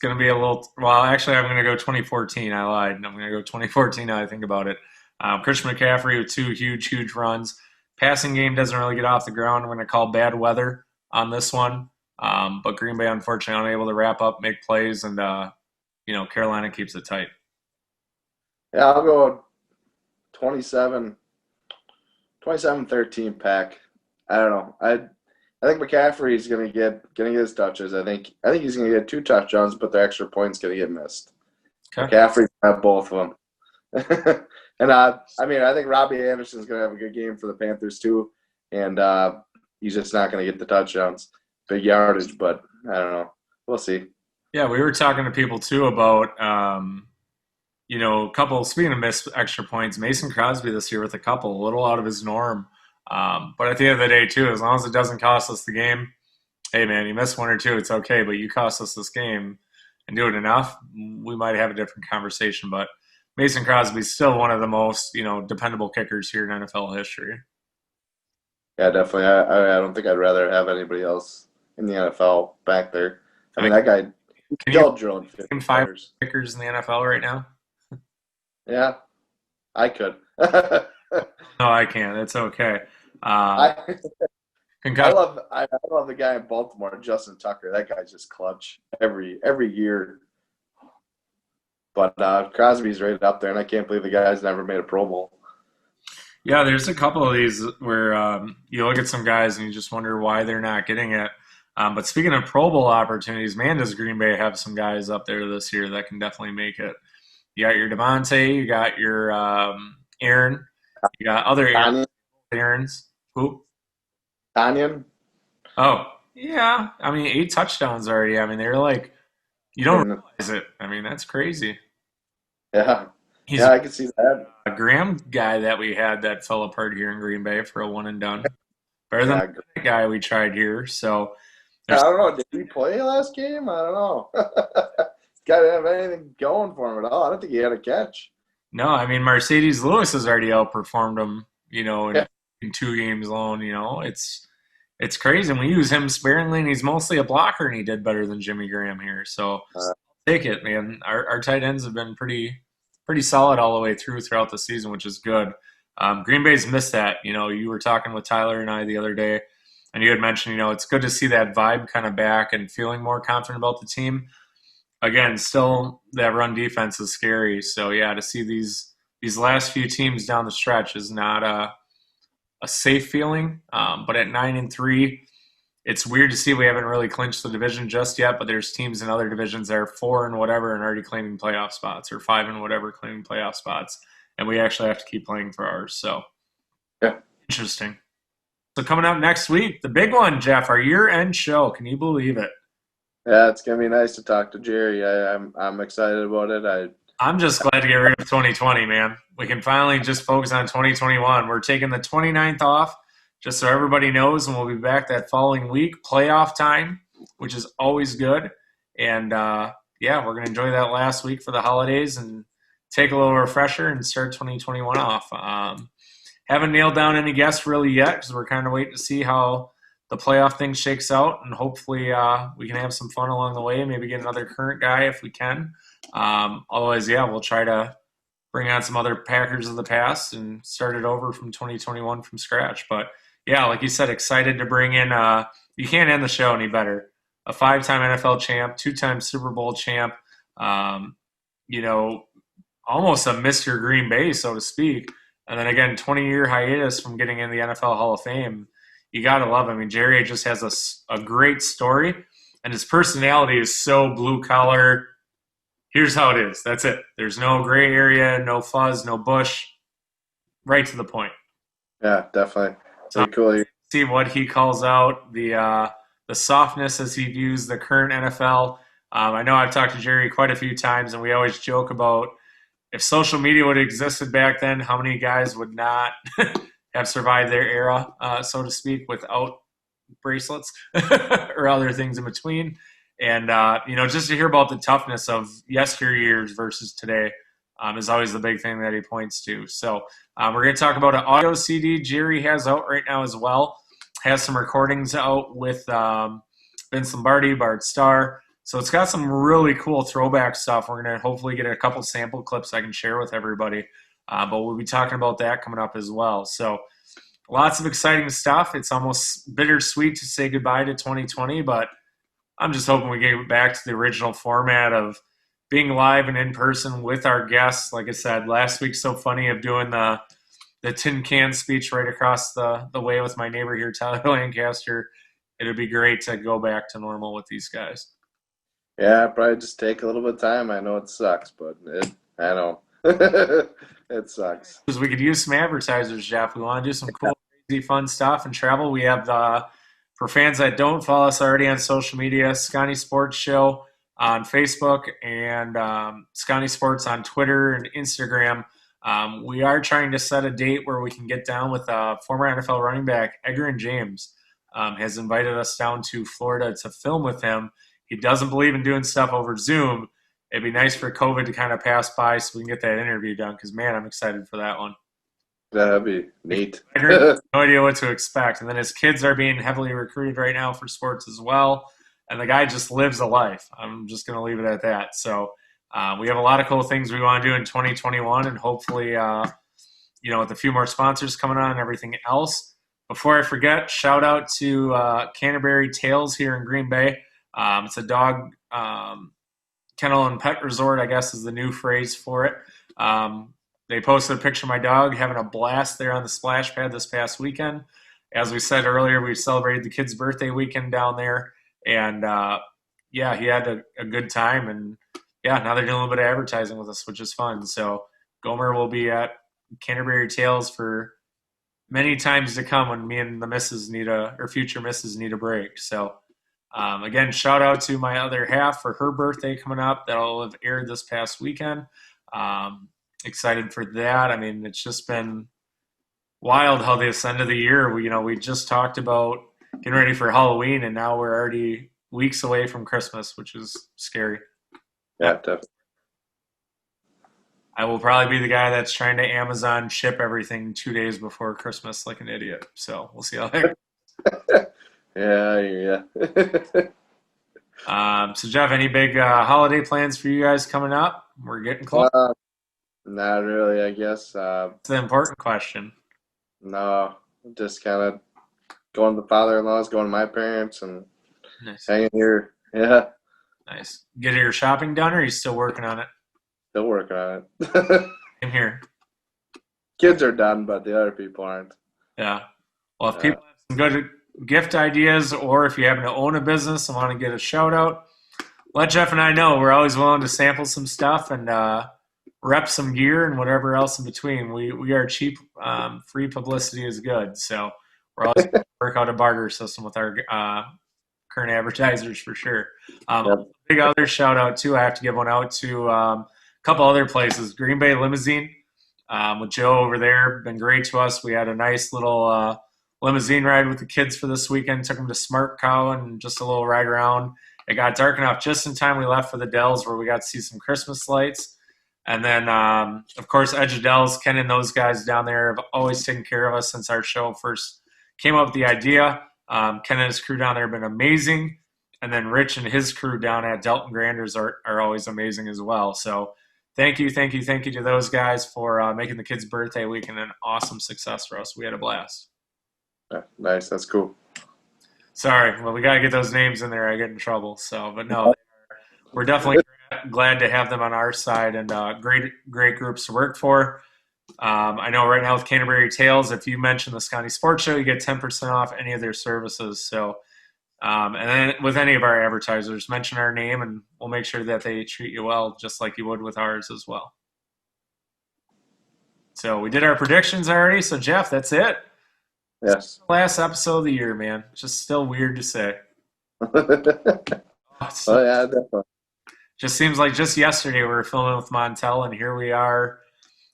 going to be a little – well, actually, I'm going to go 2014. I lied. I'm going to go 2014 now I think about it. Christian McCaffrey with 2 huge runs. Passing game doesn't really get off the ground. I'm going to call bad weather on this one. But Green Bay, unfortunately, unable to wrap up, make plays, and, Carolina keeps it tight. Yeah, I'll go 27-13 Pack. I don't know. I think McCaffrey's gonna get his touches. I think he's gonna get 2 touchdowns, but the extra point's gonna get missed. Okay. McCaffrey's gonna have both of them. And I think Robbie Anderson's gonna have a good game for the Panthers too. And he's just not gonna get the touchdowns. Big yardage, but I don't know. We'll see. Yeah, we were talking to people too about a couple, speaking of missed extra points, Mason Crosby this year with a couple, a little out of his norm. But at the end of the day, too, as long as it doesn't cost us the game, hey, man, you miss 1 or 2, it's okay. But you cost us this game and do it enough, we might have a different conversation. But Mason Crosby's still one of the most, dependable kickers here in NFL history. Yeah, definitely. I don't think I'd rather have anybody else in the NFL back there. I mean, that guy – can you name 5 kickers in the NFL right now? Yeah, I could. No, I can't. It's okay. I love the guy in Baltimore, Justin Tucker. That guy's just clutch every year. But Crosby's right up there, and I can't believe the guy's never made a Pro Bowl. Yeah, there's a couple of these where you look at some guys and you just wonder why they're not getting it. But speaking of Pro Bowl opportunities, man, does Green Bay have some guys up there this year that can definitely make it. You got your Devontae, you got your Aaron, you got other Aarons. Who? Tanyan. Oh, yeah. 8 touchdowns already. They're like, you don't realize it. That's crazy. Yeah. I can see that. A Graham guy that we had that fell apart here in Green Bay for a one and done. Better than the guy we tried here. So I don't know. Did he play last game? I don't know. Guy didn't have anything going for him at all. I don't think he had a catch. No, Mercedes Lewis has already outperformed him, in 2 games alone. It's crazy. And we use him sparingly, and he's mostly a blocker, and he did better than Jimmy Graham here. So take it, man. Our tight ends have been pretty solid all the way throughout the season, which is good. Green Bay's missed that. You were talking with Tyler and I the other day. And you had mentioned, it's good to see that vibe kind of back and feeling more confident about the team. Again, still that run defense is scary. So yeah, to see these last few teams down the stretch is not a safe feeling. But at 9-3, it's weird to see we haven't really clinched the division just yet. But there's teams in other divisions that are 4 and whatever and already claiming playoff spots, or 5 and whatever claiming playoff spots, and we actually have to keep playing for ours. So Yeah. Interesting. So coming up next week, the big one, Jeff, our year-end show. Can you believe it? Yeah, it's gonna be nice to talk to Jerry. I'm excited about it. I'm just glad to get rid of 2020, man. We can finally just focus on 2021. We're taking the 29th off, just so everybody knows, and we'll be back that following week, playoff time, which is always good. And, yeah, we're going to enjoy that last week for the holidays and take a little refresher and start 2021 off. Haven't nailed down any guests really yet because we're kind of waiting to see how the playoff thing shakes out, and hopefully we can have some fun along the way, maybe get another current guy if we can. Otherwise, yeah, we'll try to bring on some other Packers of the past and start it over from 2021 from scratch. But, yeah, like you said, excited to bring in you can't end the show any better. A 5-time NFL champ, 2-time Super Bowl champ, almost a Mr. Green Bay, so to speak. And then, again, 20-year hiatus from getting in the NFL Hall of Fame. You got to love him. I mean, Jerry just has a great story, and his personality is so blue-collar. Here's how it is. That's it. There's no gray area, no fuzz, no bush. Right to the point. Yeah, definitely. Pretty cool. See what he calls out, the softness as he views the current NFL. I know I've talked to Jerry quite a few times, and we always joke about if social media would have existed back then, how many guys would not have survived their era, so to speak, without bracelets or other things in between. And, just to hear about the toughness of yesteryears versus today is always the big thing that he points to. So we're going to talk about an audio CD Jerry has out right now as well. Has some recordings out with Vince Lombardi, Bart Starr. So it's got some really cool throwback stuff. We're going to hopefully get a couple sample clips I can share with everybody. But we'll be talking about that coming up as well. So lots of exciting stuff. It's almost bittersweet to say goodbye to 2020, but I'm just hoping we get back to the original format of being live and in person with our guests. Like I said, last week, so funny of doing the tin can speech right across the way with my neighbor here, Tyler Lancaster. It would be great to go back to normal with these guys. Yeah, probably just take a little bit of time. I know it sucks, but I know. It sucks. Because we could use some advertisers, Jeff. We want to do some cool, crazy, fun stuff and travel. We have for fans that don't follow us already on social media, Sconni Sports Show on Facebook and Sconni Sports on Twitter and Instagram. We are trying to set a date where we can get down with former NFL running back Edgerrin James. Has invited us down to Florida to film with him. He doesn't believe in doing stuff over Zoom. It'd be nice for COVID to kind of pass by so we can get that interview done because, man, I'm excited for that one. That'd be neat. I have no idea what to expect. And then his kids are being heavily recruited right now for sports as well. And the guy just lives a life. I'm just going to leave it at that. So we have a lot of cool things we want to do in 2021 and hopefully, with a few more sponsors coming on and everything else. Before I forget, shout out to Canterbury Tales here in Green Bay. It's a dog kennel and pet resort, I guess is the new phrase for it. They posted a picture of my dog having a blast there on the splash pad this past weekend. As we said earlier, we celebrated the kid's birthday weekend down there. And, he had a good time. And, now they're doing a little bit of advertising with us, which is fun. So Gomer will be at Canterbury Tales for many times to come when me and the missus future missus need a break. So, again, shout out to my other half for her birthday coming up. That'll have aired this past weekend. Excited for that. I mean, it's just been wild how this end of the year, we just talked about getting ready for Halloween, and now we're already weeks away from Christmas, which is scary. Yeah, definitely. I will probably be the guy that's trying to Amazon ship everything 2 days before Christmas like an idiot. So we'll see how that goes. Yeah. So, Jeff, any big holiday plans for you guys coming up? We're getting close. Not really, I guess. It's the important question. No, just kind of going to the father-in-laws, going to my parents, and Nice. hanging here. Yeah, Nice. Get your shopping done, or are you still working on it? still working on it. In here. Kids are done, but the other people aren't. Yeah. Well, if people have some good gift ideas, or if you happen to own a business and want to get a shout out, let Jeff and I know. We're always willing to sample some stuff and rep some gear and whatever else in between. We are cheap. Free publicity is good. So we're always going to work out a barter system with our current advertisers for sure. Yep. Big other shout out too. I have to give one out to a couple other places. Green Bay Limousine with Joe over there, been great to us. We had a nice little limousine ride with the kids for this weekend. Took them to Smart Cow and just a little ride around. It got dark enough just in time we left for the Dells, where we got to see some Christmas lights. And then, of course, Edge of Dells, Ken and those guys down there have always taken care of us since our show first came up with the idea. Ken and his crew down there have been amazing. And then Rich and his crew down at Delton Granders are always amazing as well. So thank you to those guys for making the kids' birthday weekend an awesome success for us. We had a blast. Yeah, nice, that's cool. Sorry, well, we got to get those names in there. I get in trouble. So, but no, we're definitely glad to have them on our side, and great groups to work for. I know right now with Canterbury Tales, if you mention the Sconni Sports Show, you get 10% off any of their services. So, and then with any of our advertisers, mention our name, and we'll make sure that they treat you well, just like you would with ours as well. So we did our predictions already. So Jeff, that's it. Yes. Last episode of the year, man. Just still weird to say. Oh yeah, definitely. Just seems like just yesterday we were filming with Montel, and here we are,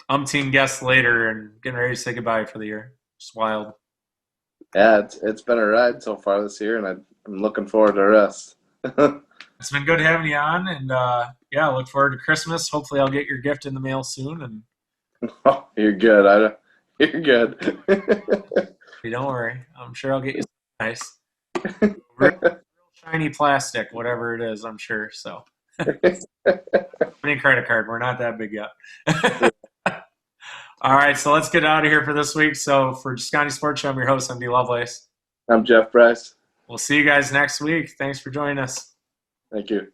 umpteen guests later, and getting ready to say goodbye for the year. Just wild. Yeah, it's been a ride so far this year, and I'm looking forward to the rest. It's been good having you on, and yeah, look forward to Christmas. Hopefully, I'll get your gift in the mail soon. And Oh, you're good. You're good. don't worry, I'm sure I'll get you something nice, real shiny plastic, whatever it is. I'm sure. So, any credit card, we're not that big yet. All right, so let's get out of here for this week. So for Sconni Sports Show, I'm your host, MD Lovelace. I'm Jeff Bryce. We'll see you guys next week. Thanks for joining us. Thank you.